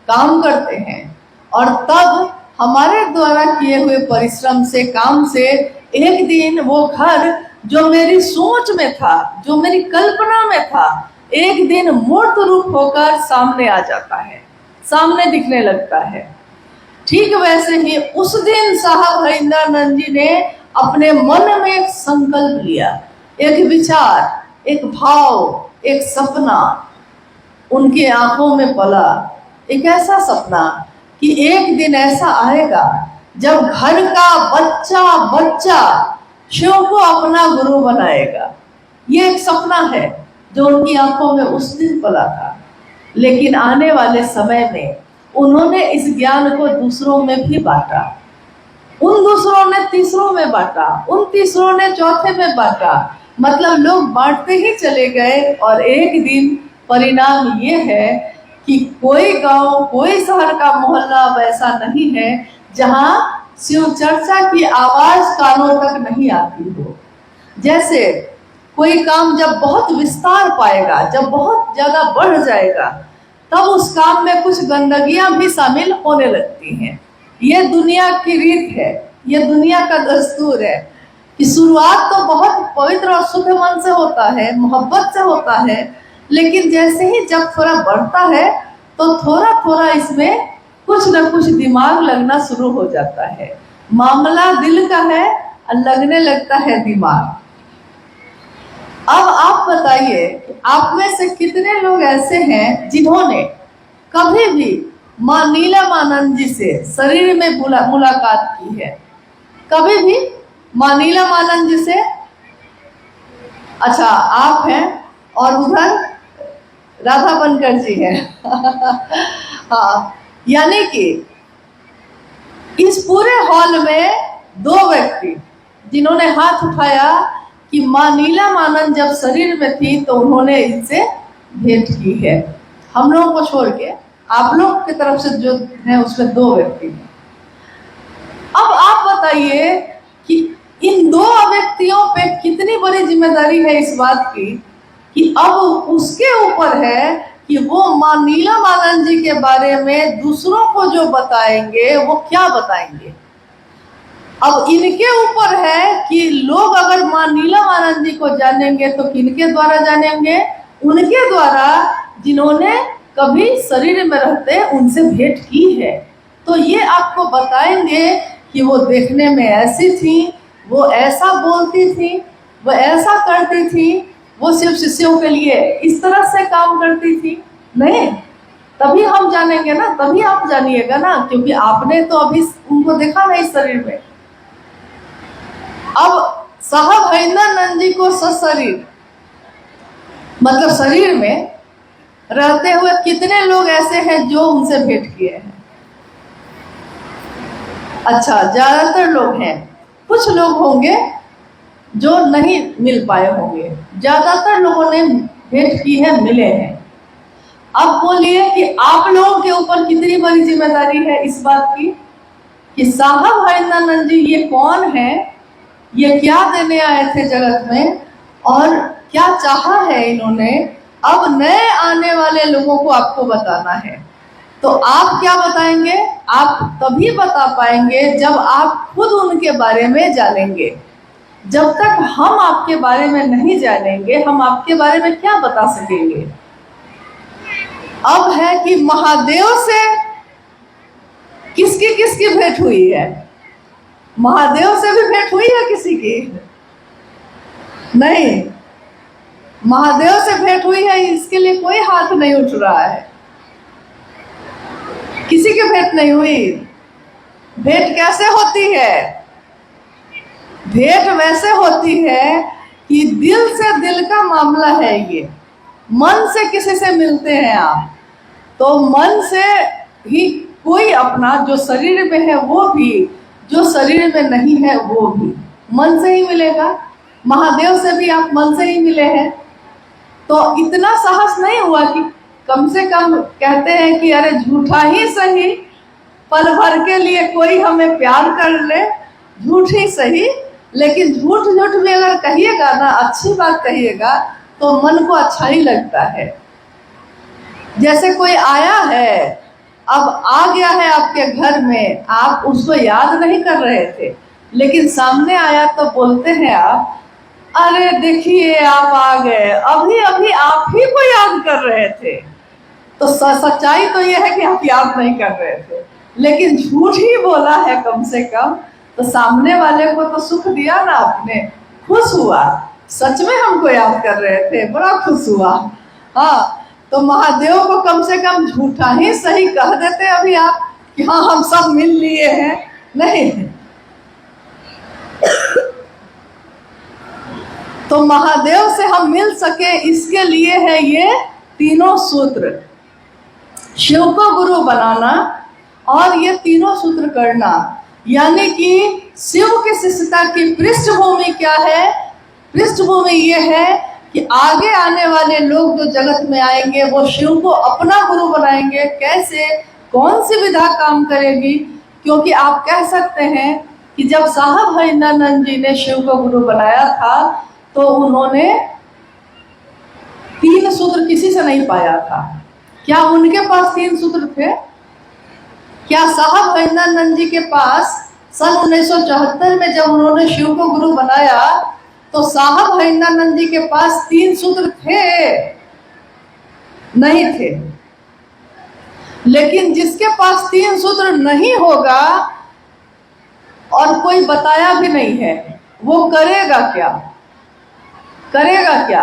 काम करते हैं, और तब हमारे द्वारा किए हुए परिश्रम से, काम से एक दिन वो घर जो मेरी सोच में था, जो मेरी कल्पना में था, एक दिन मूर्त रूप होकर सामने आ जाता है, सामने दिखने लगता है। ठीक वैसे ही उस दिन साहब हरिंद्रानंद जी ने अपने मन में एक संकल्प लिया, एक विचार, एक भाव, एक सपना उनकी आंखों में पला। एक ऐसा सपना कि एक दिन ऐसा आएगा जब घर का बच्चा बच्चा शिव को अपना गुरु बनाएगा। ये एक सपना है जो उनकी आंखों में उस दिन पला था। लेकिन आने वाले समय में उन्होंने इस ज्ञान को दूसरों में भी बांटा। उन दूसरों ने तीसरों में बांटा, उन तीसरों ने चौथे में बांटा। मतलब लोग बांटते ही चले गए, और एक दिन परिणाम ये है कि कोई गांव, कोई शहर का मोहल्ला वैसा नहीं है जहां शिव चर्चा की आवाज कानों तक नहीं आती हो। जैसे कोई काम जब बहुत विस्तार पाएगा, जब बहुत ज्यादा बढ़ जाएगा, तब उस काम में कुछ गंदगियां भी शामिल होने लगती हैं। ये दुनिया की रीत है, ये दुनिया का दस्तूर है कि शुरुआत तो बहुत पवित्र और शुद्ध मन से होता है, मोहब्बत से होता है, लेकिन जैसे ही जब थोड़ा बढ़ता है तो थोड़ा थोड़ा इसमें कुछ न कुछ दिमाग लगना शुरू हो जाता है। मामला दिल का है और लगने लगता है दिमाग। अब आप बताइए, आप में से कितने लोग ऐसे हैं जिन्होंने कभी भी माँ नीलमानंद जी से शरीर में मुलाकात की है? कभी भी माँ नीलमानंद जी से? अच्छा, आप हैं, और उधर राधा बनकर जी हैं। हाँ, यानी कि इस पूरे हॉल में दो व्यक्ति जिन्होंने हाथ उठाया कि माँ नीलमानंद जब शरीर में थी तो उन्होंने इनसे भेंट की है। हम लोगों को छोड़ के आप लोग की तरफ से जो है उसमें दो व्यक्ति हैं। अब आप बताइए कि इन दो व्यक्तियों पे कितनी बड़ी जिम्मेदारी है इस बात की कि अब उसके ऊपर है कि वो माँ नीलमानंद जी के बारे में दूसरों को जो बताएंगे वो क्या बताएंगे। अब इनके ऊपर है कि लोग अगर माँ नीलमानंद जी को जानेंगे तो किनके द्वारा जानेंगे? उनके द्वारा जिन्होंने कभी शरीर में रहते उनसे भेंट की है। तो ये आपको बताएंगे कि वो देखने में ऐसी थी, वो ऐसा बोलती थी, वो ऐसा करती थी, वो सिर्फ शिष्यों के लिए इस तरह से काम करती थी। नहीं, तभी हम जानेंगे ना, तभी आप जानिएगा ना, क्योंकि आपने तो अभी उनको देखा नहीं शरीर में। अब साहब हरिंद्रानंद जी को सशरीर, मतलब शरीर में रहते हुए कितने लोग ऐसे हैं जो उनसे भेंट किए हैं? अच्छा, ज्यादातर लोग हैं, कुछ लोग होंगे जो नहीं मिल पाए होंगे, ज्यादातर लोगों ने भेंट की है, मिले हैं। अब बोलिए कि आप लोगों के ऊपर कितनी बड़ी जिम्मेदारी है इस बात की कि साहब हरिंद्रानंद जी ये कौन है, ये क्या देने आए थे जगत में, और क्या चाहा है इन्होंने, अब नए आने वाले लोगों को आपको बताना है। तो आप क्या बताएंगे? आप तभी बता पाएंगे जब आप खुद उनके बारे में जानेंगे। जब तक हम आपके बारे में नहीं जानेंगे, हम आपके बारे में क्या बता सकेंगे? अब है कि महादेव से किसकी किसकी भेंट हुई है? महादेव से भी भेंट हुई है किसी की? नहीं, महादेव से भेंट हुई है इसके लिए कोई हाथ नहीं उठ रहा है। किसी की भेंट नहीं हुई। भेंट कैसे होती है? भेंट वैसे होती है कि दिल से दिल का मामला है। ये मन से किसी से मिलते हैं आप, तो मन से ही कोई अपना जो शरीर में है वो भी, जो शरीर में नहीं है वो भी मन से ही मिलेगा। महादेव से भी आप मन से ही मिले हैं। तो इतना साहस नहीं हुआ कि कम से कम कहते हैं कि अरे झूठा ही सही, पल भर के लिए कोई हमें प्यार कर ले, झूठ ही सही, लेकिन झूठ झूठ भी अगर कहिएगा ना, अच्छी बात कहिएगा तो मन को अच्छा ही लगता है। जैसे कोई आया है, अब आ गया है आपके घर में, आप उसको याद नहीं कर रहे थे, लेकिन सामने आया तो बोलते हैं आप, अरे देखिए आप आ गए, अभी अभी आप ही को याद कर रहे थे। तो सच्चाई तो यह है कि आप याद नहीं कर रहे थे, लेकिन झूठ ही बोला है कम से कम, तो सामने वाले को तो सुख दिया ना आपने, खुश हुआ, सच में हमको याद कर रहे थे, बड़ा खुश हुआ। हाँ, तो महादेव को कम से कम झूठा ही सही कह देते अभी आप कि हाँ हम सब मिल लिए हैं, नहीं। तो महादेव से हम मिल सके इसके लिए है ये तीनों सूत्र, शिव को गुरु बनाना और ये तीनों सूत्र करना। यानी कि शिव की शिष्यता की पृष्ठभूमि क्या है? पृष्ठभूमि ये है कि आगे आने वाले लोग जो जगत में आएंगे वो शिव को अपना गुरु बनाएंगे। कैसे, कौन सी विधा काम करेगी? क्योंकि आप कह सकते हैं कि जब साहब हरिनंदन जी ने शिव को गुरु बनाया था तो उन्होंने तीन सूत्र किसी से नहीं पाया था। क्या उनके पास तीन सूत्र थे? क्या साहब हरिनंदन जी के पास सन 1974 में जब उन्होंने शिव को गुरु बनाया तो साहब हरिनंदन जी के पास तीन सूत्र थे? नहीं थे। लेकिन जिसके पास तीन सूत्र नहीं होगा और कोई बताया भी नहीं है, वो करेगा क्या? करेगा क्या?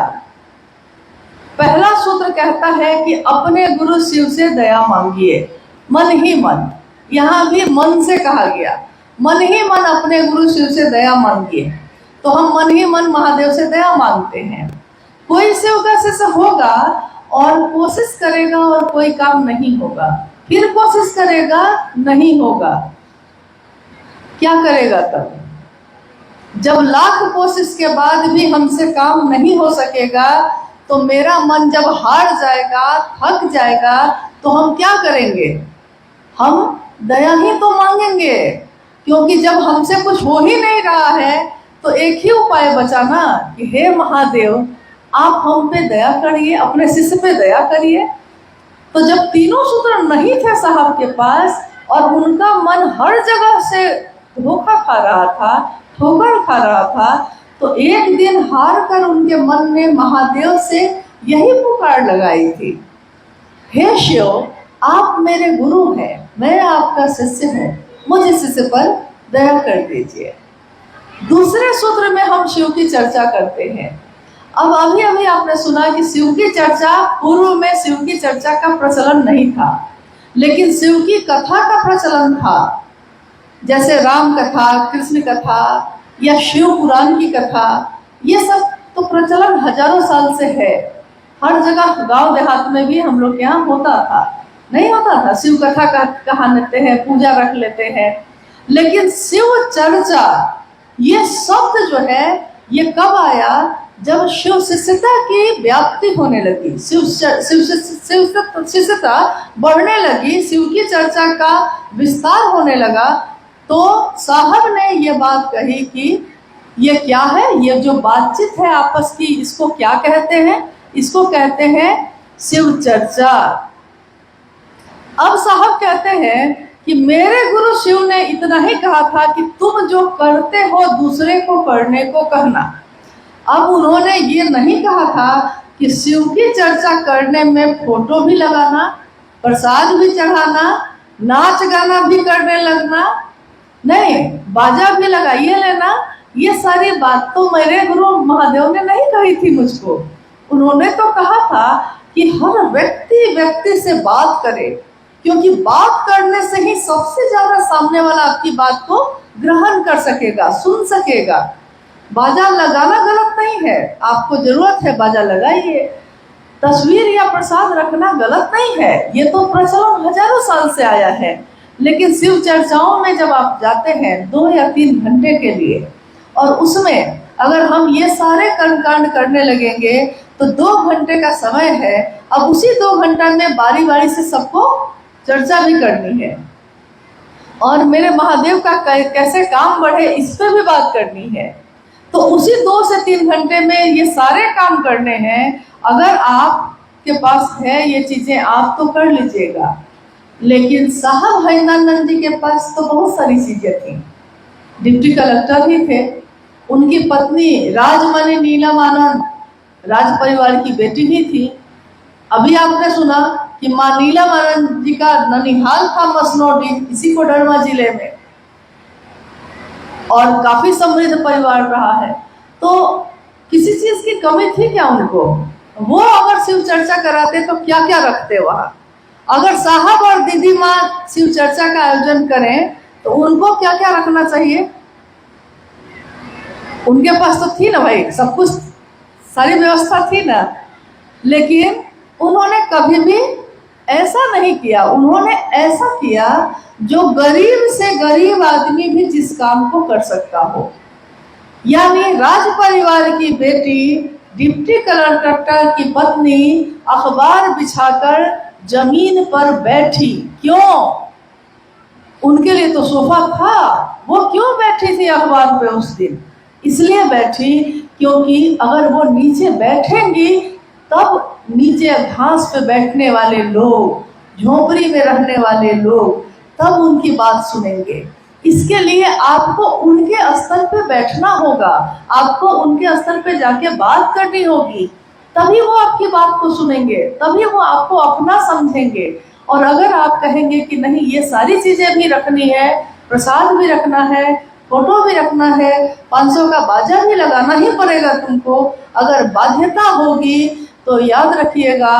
पहला सूत्र कहता है कि अपने गुरु शिव से दया मांगिए, मन ही मन। यहाँ भी मन से कहा गया, मन ही मन अपने गुरु शिव से दया मांगिए। तो हम मन ही मन महादेव से दया मांगते हैं। कोई शिव का शिष्य होगा और कोशिश करेगा और कोई काम नहीं होगा, फिर कोशिश करेगा, नहीं होगा, क्या करेगा तब? जब लाख कोशिश के बाद भी हमसे काम नहीं हो सकेगा तो मेरा मन जब हार जाएगा, थक जाएगा, तो हम क्या करेंगे? हम दया ही तो मांगेंगे, क्योंकि जब हमसे कुछ हो ही नहीं रहा है तो एक ही उपाय बचा ना कि हे महादेव आप हम पे दया करिए, अपने शिष्य पे दया करिए। तो जब तीनों सूत्र नहीं थे साहब के पास और उनका मन हर जगह से धोखा खा रहा था, ठोकर खा रहा था, तो एक दिन हार कर उनके मन में महादेव से यही पुकार लगाई थी, हे शिव आप मेरे गुरु हैं, मैं आपका शिष्य हूँ, मुझ शिष्य पर दया कर दीजिए। दूसरे सूत्र में हम शिव की चर्चा करते हैं। अब अभी अभी आपने सुना कि शिव की चर्चा, पूर्व में शिव की चर्चा का प्रचलन नहीं था, लेकिन शिव की कथा का प्रचलन था। जैसे राम कथा, कृष्ण कथा या शिव पुराण की कथा, ये सब तो प्रचलन हजारों साल से है। हर जगह गांव देहात में भी हम लोग के यहाँ होता था, नहीं होता था? शिव कथा का कहा लेते हैं, पूजा रख लेते हैं। लेकिन शिव चर्चा ये शब्द जो है ये कब आया? जब शिव शिष्यता की व्याप्ति होने लगी, शिष्यता बढ़ने लगी, शिव की चर्चा का विस्तार होने लगा, तो साहब ने ये बात कही कि ये क्या है, ये जो बातचीत है आपस की, इसको क्या कहते हैं? इसको कहते हैं शिव चर्चा। अब साहब कहते हैं कि मेरे गुरु शिव ने इतना ही कहा था कि तुम जो करते हो दूसरे को करने को कहना। अब उन्होंने ये नहीं कहा था कि शिव की चर्चा करने में फोटो भी लगाना, प्रसाद भी चढ़ाना, नाच गाना भी करने लगना, नहीं, बाजा भी लगाइए लेना। ये सारी बात तो मेरे गुरु महादेव ने नहीं कही थी मुझको। उन्होंने तो कहा था कि हर व्यक्ति से बात करे, क्योंकि बात करने से ही सबसे ज्यादा सामने वाला आपकी बात को ग्रहण कर सकेगा, सुन सकेगा। बाजा लगाना गलत नहीं है, आपको जरूरत है बाजा लगाइए। तस्वीर या प्रसाद रखना गलत नहीं है, ये तो प्रचलन हजारों साल से आया है। लेकिन शिव चर्चाओं में जब आप जाते हैं 2 या 3 घंटे के लिए, और उसमें अगर हम ये सारे कर्मकांड करने लगेंगे तो 2 घंटे का समय है। अब उसी 2 घंटा में बारी बारी से सबको चर्चा भी करनी है और मेरे महादेव का कैसे काम बढ़े इस पर भी बात करनी है। तो उसी 2 से 3 घंटे में ये सारे काम करने हैं। अगर आपके पास है ये चीजें आप तो कर लीजिएगा, लेकिन साहब हरिनंदन जी के पास तो बहुत सारी चीजें थी। डिप्टी कलेक्टर ही थे, उनकी पत्नी राजमणि नीलम आनंद राज परिवार की बेटी ही थी। अभी आपने सुना कि मां नीलम आनंद जी का ननिहाल था मसनौडी, इसी कोडरमा जिले में, और काफी समृद्ध परिवार रहा है। तो किसी चीज की कमी थी क्या उनको? वो अगर शिव चर्चा कराते तो क्या क्या रखते वहां? अगर साहब और दीदी माँ शिव चर्चा का आयोजन करें तो उनको क्या क्या रखना चाहिए? उनके पास तो थी ना भाई, सब कुछ, सारी व्यवस्था थी ना, लेकिन उन्होंने कभी भी ऐसा नहीं किया। उन्होंने ऐसा किया जो गरीब से गरीब आदमी भी जिस काम को कर सकता हो। यानी राज परिवार की बेटी, डिप्टी कलेक्टर की पत्नी अखबार बिछाकर जमीन पर बैठी। क्यों? उनके लिए तो सोफा था, वो क्यों बैठी थी अखबार पे उस दिन? इसलिए बैठी क्योंकि अगर वो नीचे बैठेंगी तब नीचे घास पे बैठने वाले लोग, झोपड़ी में रहने वाले लोग तब उनकी बात सुनेंगे। इसके लिए आपको उनके स्तर पे बैठना होगा, आपको उनके स्तर पे जाके बात करनी होगी, तभी वो आपकी बात को सुनेंगे, तभी वो आपको अपना समझेंगे। और अगर आप कहेंगे कि नहीं ये सारी चीजें भी रखनी है, प्रसाद भी रखना है, फोटो भी रखना है, 500 का बाजा भी लगाना ही पड़ेगा तुमको, अगर बाध्यता होगी तो याद रखिएगा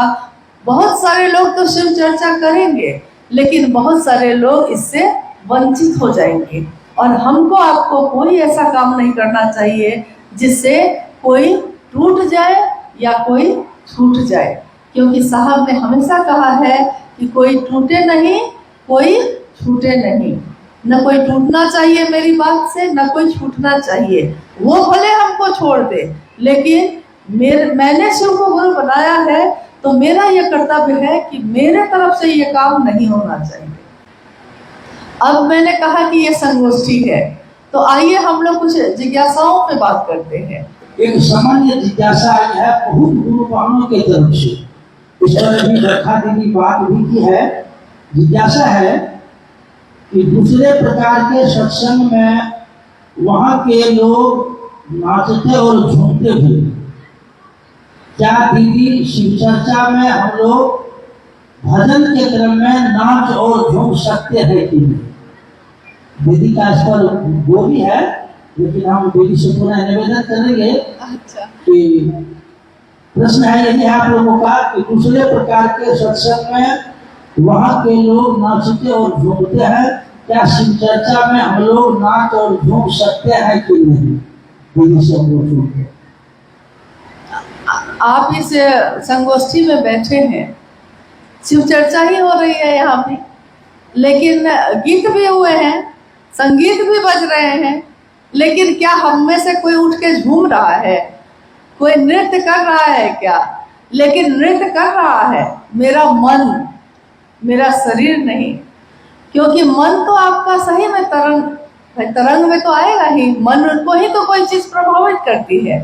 बहुत सारे लोग तो शिव चर्चा करेंगे, लेकिन बहुत सारे लोग इससे वंचित हो जाएंगे। और हमको आपको कोई ऐसा काम नहीं करना चाहिए जिससे कोई टूट जाए या कोई छूट जाए, क्योंकि साहब ने हमेशा कहा है कि कोई टूटे नहीं, कोई छूटे नहीं। न कोई टूटना चाहिए मेरी बात से, न कोई छूटना चाहिए। वो भले हमको छोड़ दे, लेकिन मैंने शिव को गुरु बनाया है तो मेरा यह कर्तव्य है कि मेरे तरफ से ये काम नहीं होना चाहिए। अब मैंने कहा कि ये संगोष्ठी है, तो आइए हम लोग कुछ जिज्ञासाओं पे बात करते हैं। एक सामान्य जिज्ञासा है बहुत गुरुवानों के तरफ से, इस पर भी रखा दीदी बात हुई की है। जिज्ञासा है कि दूसरे प्रकार के सत्संग में वहाँ के लोग नाचते और झूमते थे, क्या दीदी शिव चर्चा में हम लोग भजन के क्रम में नाच और झूम सकते हैं कि नहीं? दीदी का इस पर वो भी है, लेकिन हम दीदी से पुनः निवेदन करेंगे। अच्छा। कि प्रश्न है यदि आप लोगों का कि दूसरे प्रकार के सत्संग में वहाँ के लोग नाचते और झूमते हैं, क्या शिव चर्चा में हम लोग नाच और झूम सकते हैं कि नहीं? दीदी से हम लोग आप इस संगोष्ठी में बैठे हैं, शिव चर्चा ही हो रही है यहाँ पे, लेकिन गीत भी हुए हैं, संगीत भी बज रहे हैं, लेकिन क्या हम में से कोई उठ के झूम रहा है? कोई नृत्य कर रहा है क्या? लेकिन नृत्य कर रहा है मेरा मन, मेरा शरीर नहीं, क्योंकि मन तो आपका सही में तरंग में तो आएगा ही, मन को ही तो कोई चीज प्रभावित करती है,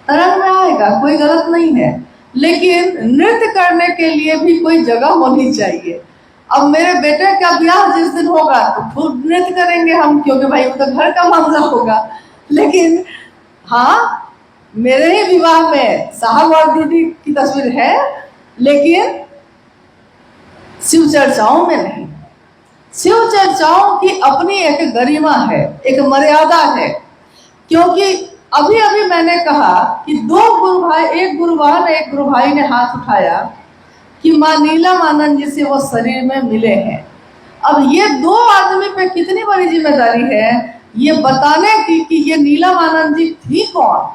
तरंग में आएगा, कोई गलत नहीं है। लेकिन नृत्य करने के लिए भी कोई जगह होनी चाहिए। अब मेरे बेटे का ब्याह जिस दिन होगा तो खूब नृत्य करेंगे हम, क्योंकि भाई वो तो घर का मामला होगा। लेकिन हाँ, मेरे ही विवाह में साहब और दीदी की तस्वीर है, लेकिन शिव चर्चाओं में नहीं। शिव चर्चाओं की अपनी एक गरिमा है, एक मर्यादा है, क्योंकि अभी अभी मैंने कहा कि 2 गुरु भाई, एक गुरु भाई ने हाथ उठाया कि मां नीलम आनंद जी से वो शरीर में मिले हैं। अब ये 2 आदमी पे कितनी बड़ी जिम्मेदारी है ये बताने की कि ये नीलम आनंद जी थी कौन,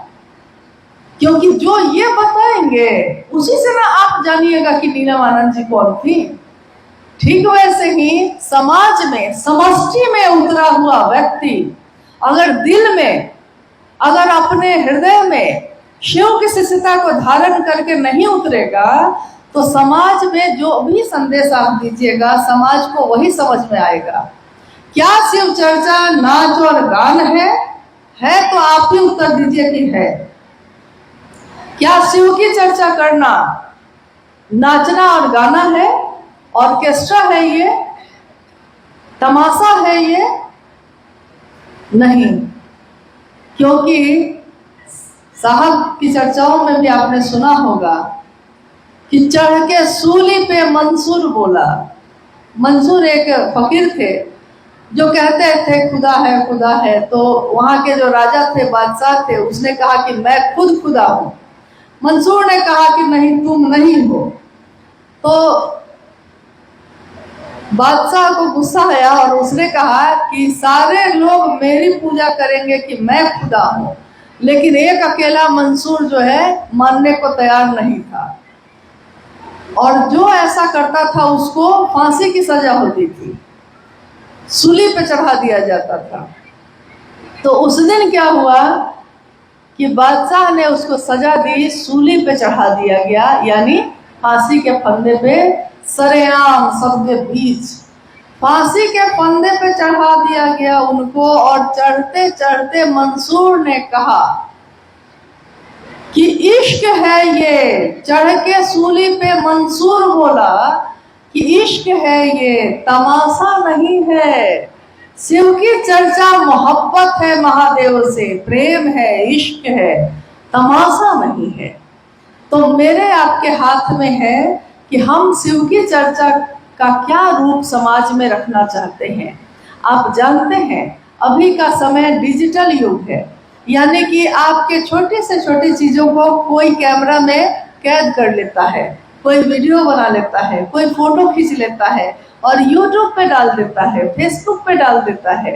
क्योंकि जो ये बताएंगे उसी से ना आप जानिएगा कि नीलम आनंद जी कौन थी। ठीक वैसे ही समाज में, समष्टि में उतरा हुआ व्यक्ति अगर दिल में, अगर अपने हृदय में शिव की शिष्यता को धारण करके नहीं उतरेगा तो समाज में जो भी संदेश आप दीजिएगा समाज को वही समझ में आएगा। क्या शिव चर्चा नाच और गान है तो आप ही उत्तर दीजिए कि है। क्या शिव की चर्चा करना नाचना और गाना है, ऑर्केस्ट्रा है, ये तमाशा है? ये नहीं, क्योंकि साहब की चर्चाओं में भी आपने सुना होगा कि चढ़ के सूली पे मंसूर बोला। मंसूर एक फकीर थे जो कहते थे खुदा है खुदा है, तो वहां के जो राजा थे, बादशाह थे, उसने कहा कि मैं खुद खुदा हूं। मंसूर ने कहा कि नहीं, तुम नहीं हो। तो बादशाह को गुस्सा आया और उसने कहा कि सारे लोग मेरी पूजा करेंगे कि मैं खुदा हूं, लेकिन एक अकेला मंसूर जो है मानने को तैयार नहीं था, और जो ऐसा करता था उसको फांसी की सजा होती थी, सूली पे चढ़ा दिया जाता था। तो उस दिन क्या हुआ कि बादशाह ने उसको सजा दी, सूली पे चढ़ा दिया गया, यानी फांसी के फंदे पे सरेआम सबके बीच फांसी के फंदे पे चढ़ा दिया गया उनको। और चढ़ते चढ़ते मंसूर ने कहा कि इश्क है ये, चढ़ के सूली पे मंसूर बोला कि इश्क है ये, तमाशा नहीं है। शिव की चर्चा मोहब्बत है, महादेव से प्रेम है, इश्क है, तमाशा नहीं है। तो मेरे आपके हाथ में है कि हम शिव की चर्चा का क्या रूप समाज में रखना चाहते हैं। आप जानते हैं अभी का समय डिजिटल युग है, यानी कि आपके छोटे से छोटी चीज़ों को कोई कैमरा में कैद कर लेता है, कोई वीडियो बना लेता है, कोई फोटो खींच लेता है और यूट्यूब पे डाल देता है, फेसबुक पे डाल देता है।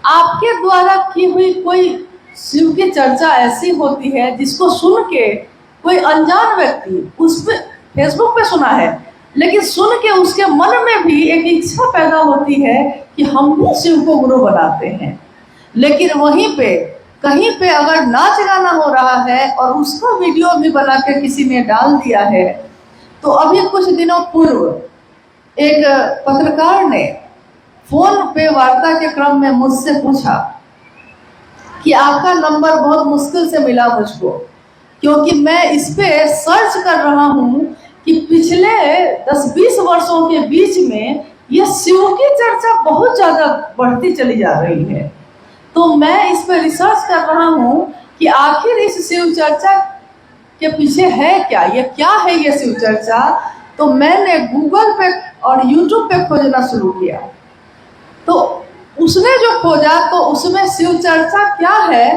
आपके द्वारा की हुई कोई शिव की चर्चा ऐसी होती है जिसको सुन के कोई अनजान व्यक्ति उस पे फेसबुक पे सुना है, लेकिन सुन के उसके मन में भी एक इच्छा पैदा होती है कि हम भी शिव को गुरु बनाते हैं। लेकिन वहीं पे कहीं पे अगर नाच गाना हो रहा है और उसका वीडियो भी बना के किसी ने डाल दिया है, तो अभी कुछ दिनों पूर्व एक पत्रकार ने फोन पे वार्ता के क्रम में मुझसे पूछा कि आपका नंबर बहुत मुश्किल से मिला मुझको, क्योंकि मैं इस पे सर्च कर रहा हूँ कि पिछले 10-20 वर्षों के बीच में ये शिव की चर्चा बहुत ज़्यादा बढ़ती चली जा रही है। तो मैं इस पे रिसर्च कर रहा हूँ कि आखिर इस शिव चर्चा के पीछे है क्या, ये क्या है ये शिव चर्चा। तो मैंने गूगल पे और यूट्यूब पे खोजना शुरू किया, तो उसने जो खोजा तो उसमें शिव चर्चा क्या है,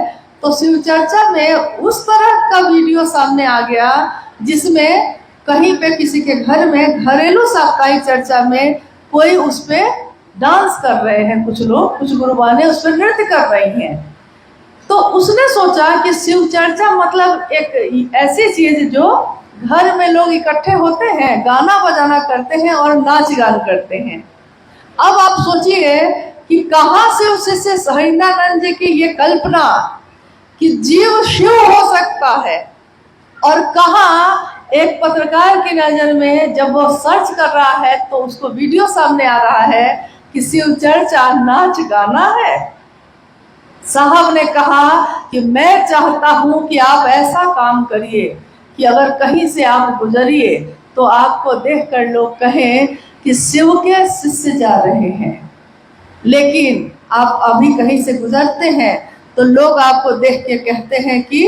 तो शिव चर्चा में उस तरह का वीडियो सामने आ गया जिसमें कहीं पे किसी के घर में घरेलू साप्ताहिक चर्चा में कोई उस पे डांस कर रहे हैं, कुछ लोग, कुछ गुरुबाने उस पर नृत्य कर रही हैं। तो उसने सोचा कि शिव चर्चा मतलब एक ऐसी चीज जो घर में लोग इकट्ठे होते हैं, गाना बजाना करते हैं और नाच गान करते हैं। अब आप सोचिए कि कहाँ से उससे सहरिंदानंद जी की ये कल्पना कि जीव शिव हो सकता है, और कहाँ एक पत्रकार की नजर में जब वो सर्च कर रहा है तो उसको वीडियो सामने आ रहा है कि शिव चर्चा नाच गाना है। साहब ने कहा कि मैं चाहता हूं कि आप ऐसा काम करिए कि अगर कहीं से आप गुजरिए तो आपको देखकर लोग कहें कि शिव के शिष्य जा रहे हैं। लेकिन आप अभी कहीं से गुजरते हैं तो लोग आपको देख के कहते हैं कि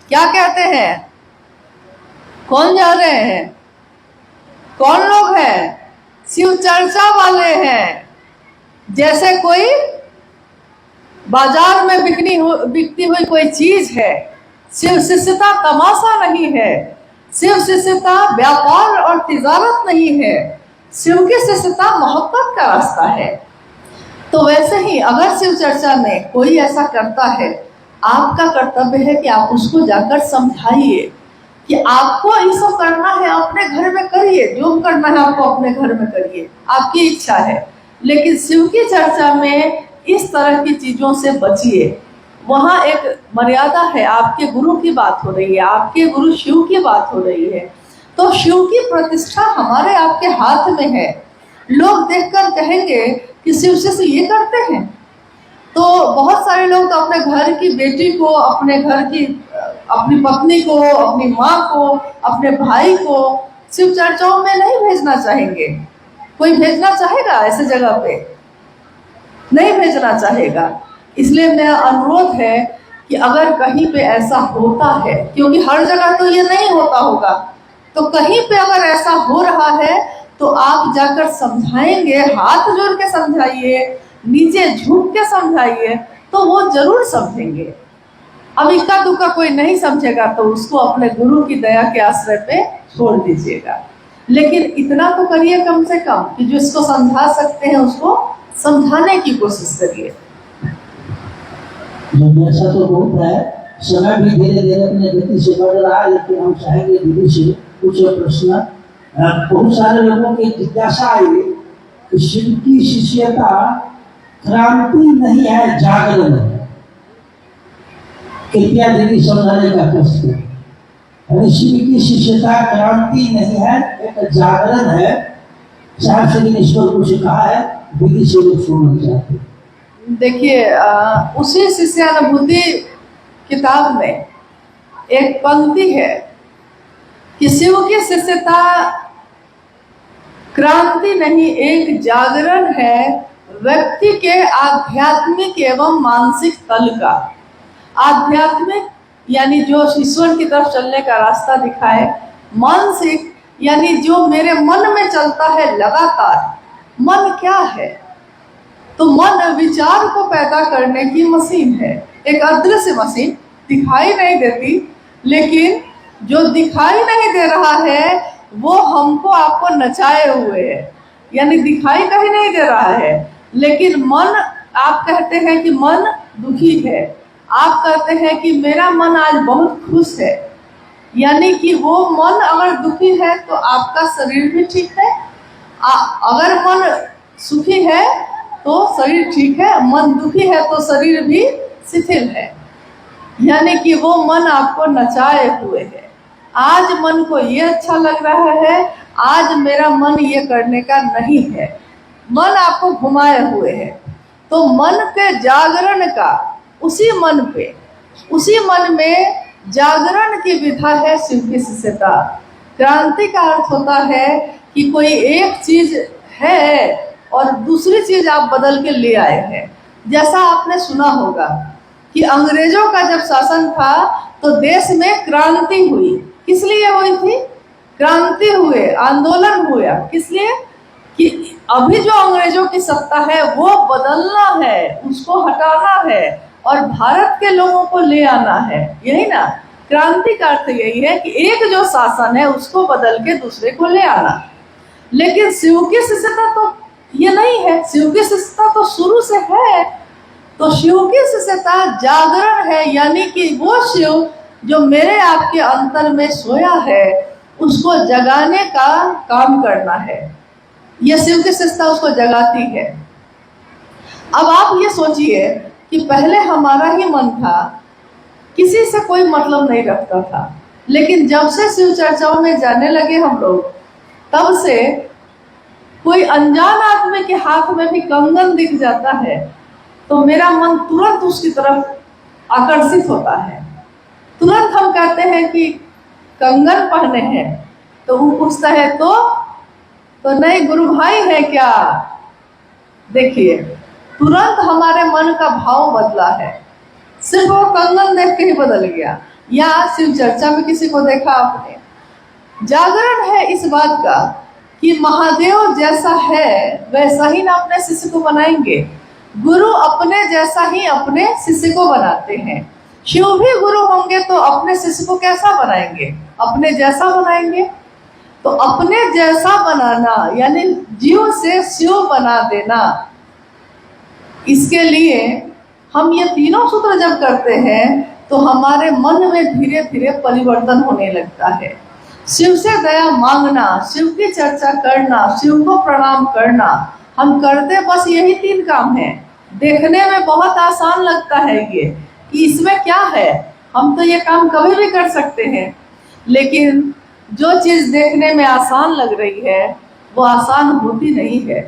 क्या कहते हैं, कौन जा रहे हैं, कौन लोग हैं, शिव चर्चा वाले हैं। जैसे कोई बाजार में बिकती हुई कोई चीज है। शिव शिष्यता तमाशा नहीं है, शिव शिष्यता व्यापार और तिजारत नहीं है, शिव की शिष्यता मोहब्बत का रास्ता है। तो वैसे ही अगर शिव चर्चा में कोई ऐसा करता है, आपका कर्तव्य है कि आप उसको जाकर समझाइए कि आपको ये सब करना है अपने घर में करिए, जो करना है आपको अपने घर में करिए, आपकी इच्छा है। लेकिन शिव की चर्चा में इस तरह की चीजों से बचिए। वहाँ एक मर्यादा है, आपके गुरु की बात हो रही है, आपके गुरु शिव की बात हो रही है, तो शिव की प्रतिष्ठा हमारे आपके हाथ में है। लोग देखकर कहेंगे कि शिव से ये करते हैं। तो बहुत सारे लोग तो अपने घर की बेटी को, अपने घर की अपनी पत्नी को, अपनी माँ को, अपने भाई को शिव चर्चाओं में नहीं भेजना चाहेंगे। कोई भेजना चाहेगा ऐसे जगह पे? नहीं भेजना चाहेगा। इसलिए मेरा अनुरोध है कि अगर कहीं पे ऐसा होता है, क्योंकि हर जगह तो ये नहीं होता होगा, तो कहीं पे अगर ऐसा हो रहा है तो आप जाकर समझाएंगे, हाथ जोड़ के समझाइए, नीचे झुक के समझाइए, तो वो जरूर समझेंगे। अब इक्का दुक्का कोई नहीं समझेगा तो उसको अपने गुरु की दया के आश्रय पे छोड़ दीजिएगा। लेकिन इतना तो करिए कम से कम कि जो इसको समझा सकते हैं उसको समझाने की कोशिश करिए। ऐसा तो बहुत है, समय भी धीरे धीरे अपने गति से बढ़ रहा है, लेकिन हम चाहेंगे दीदी से कुछ प्रश्न। बहुत सारे लोगों की जिज्ञासा आई कि शिव की शिष्यता क्रांति नहीं है, जागरण है। कृपया दीदी समझाने का कष्ट है। शिव की शिष्यता क्रांति नहीं है, एक जागरण है। साहब श्री ने ईश्वर को कहा है, दीदी से लोग सुनना चाहते हैं। देखिए, उसी शिष्यानुभूति किताब में एक पंक्ति है कि शिव की शिष्यता क्रांति नहीं, एक जागरण है व्यक्ति के आध्यात्मिक एवं मानसिक तल का। आध्यात्मिक यानी जो ईश्वर की तरफ चलने का रास्ता दिखाए, मानसिक यानी जो मेरे मन में चलता है लगातार। मन क्या है? तो मन विचार को पैदा करने की मशीन है, एक अदृश्य मशीन, दिखाई नहीं देती, लेकिन जो दिखाई नहीं दे रहा है वो हमको आपको नचाए हुए है, यानी दिखाई कहीं नहीं दे रहा है। लेकिन मन, आप कहते हैं कि मन दुखी है, आप कहते हैं कि मेरा मन आज बहुत खुश है, यानी कि वो मन अगर दुखी है तो आपका शरीर भी ठीक है, अगर मन सुखी है तो शरीर ठीक है, मन दुखी है तो शरीर भी शिथिल है, यानी कि वो मन आपको नचाए हुए है। आज मन को ये अच्छा लग रहा है, आज मेरा मन ये करने का नहीं है, मन आपको घुमाए हुए है। तो मन के जागरण का, उसी मन में जागरण की विधा है शिव की शिष्यता। क्रांति का अर्थ होता है कि कोई एक चीज है और दूसरी चीज आप बदल के ले आए हैं। जैसा आपने सुना होगा कि अंग्रेजों का जब शासन था तो देश में क्रांति हुई। किस लिए हुई थी? क्रांति हुए, आंदोलन हुआ। किस लिए? कि अभी जो अंग्रेजों की सत्ता है वो बदलना है, उसको हटाना है और भारत के लोगों को ले आना है। यही ना क्रांति का अर्थ, यही है कि एक जो शासन है उसको बदल के दूसरे को ले आना। लेकिन शिव की शिष्यता तो ये नहीं है, शिव की शिष्यता तो शुरू से है। तो शिव की शिष्यता जागरण है, यानी कि वो शिव जो मेरे आपके अंतर में सोया है उसको जगाने का काम करना है। यह शिव की शिष्यता उसको जगाती है। अब आप ये सोचिए कि पहले हमारा ही मन था, किसी से कोई मतलब नहीं रखता था, लेकिन जब से शिव चर्चाओं में जाने लगे हम लोग, तब से कोई अनजान आदमी के हाथ में भी कंगन दिख जाता है तो मेरा मन तुरंत उसकी तरफ आकर्षित होता है। तुरंत हम कहते हैं कि कंगन पहने हैं, तो वो पूछता है तो नहीं गुरु भाई है क्या? देखिए, तुरंत हमारे मन का भाव बदला है, सिर्फ वो कंगन देख के ही बदल गया। या शिव चर्चा में किसी को देखा आपने? जागरण है इस बात का कि महादेव जैसा है वैसा ही ना अपने शिष्य को बनाएंगे। गुरु अपने जैसा ही अपने शिष्य को बनाते हैं। शिव भी गुरु होंगे तो अपने शिष्य को कैसा बनाएंगे? अपने जैसा बनाएंगे। तो अपने जैसा बनाना यानी जीव से शिव बना देना, इसके लिए हम ये तीनों सूत्र जब करते हैं तो हमारे मन में धीरे धीरे परिवर्तन होने लगता है। शिव से दया मांगना, शिव की चर्चा करना, शिव को प्रणाम करना, हम करते बस यही तीन काम है। देखने में बहुत आसान लगता है ये कि इसमें क्या है, हम तो ये काम कभी भी कर सकते हैं। लेकिन जो चीज़ देखने में आसान लग रही है वो आसान होती नहीं है।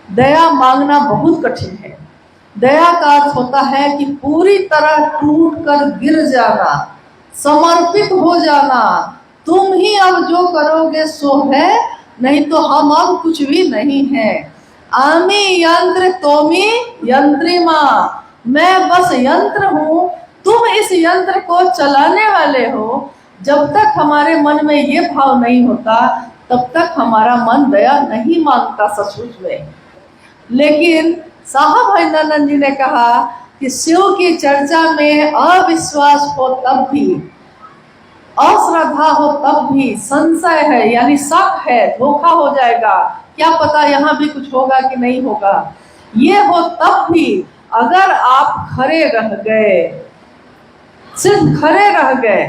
दया मांगना बहुत कठिन है। दया का अर्थ होता है कि पूरी तरह टूट कर गिर जाना, समर्पित हो जाना। तुम ही अब जो करोगे सो है, नहीं तो हम अब कुछ भी नहीं है। आमी यंत्र तोमी यंत्रिमा, मैं बस यंत्र हूँ, तुम इस यंत्र को चलाने वाले हो। जब तक हमारे मन में ये भाव नहीं होता तब तक हमारा मन दया नहीं मांगता सचमुच में। लेकिन साहब भजनानंद जी ने कहा कि शिव की चर्चा में अविश्वास हो तब भी, अश्रद्धा हो तब भी, संशय है यानी शक है, धोखा हो जाएगा, क्या पता यहाँ भी कुछ होगा कि नहीं होगा, ये हो तब भी अगर आप खड़े रह गए, सिर्फ खड़े रह गए,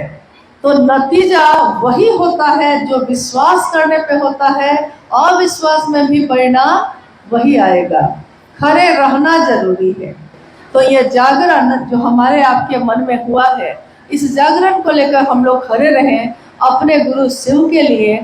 तो नतीजा वही होता है जो विश्वास करने पे होता है। अविश्वास में भी परिणाम वही आएगा। खड़े रहना जरूरी है। तो ये जागरण जो हमारे आपके मन में हुआ है, इस जागरण को लेकर हम लोग खड़े रहें अपने गुरु शिव के लिए।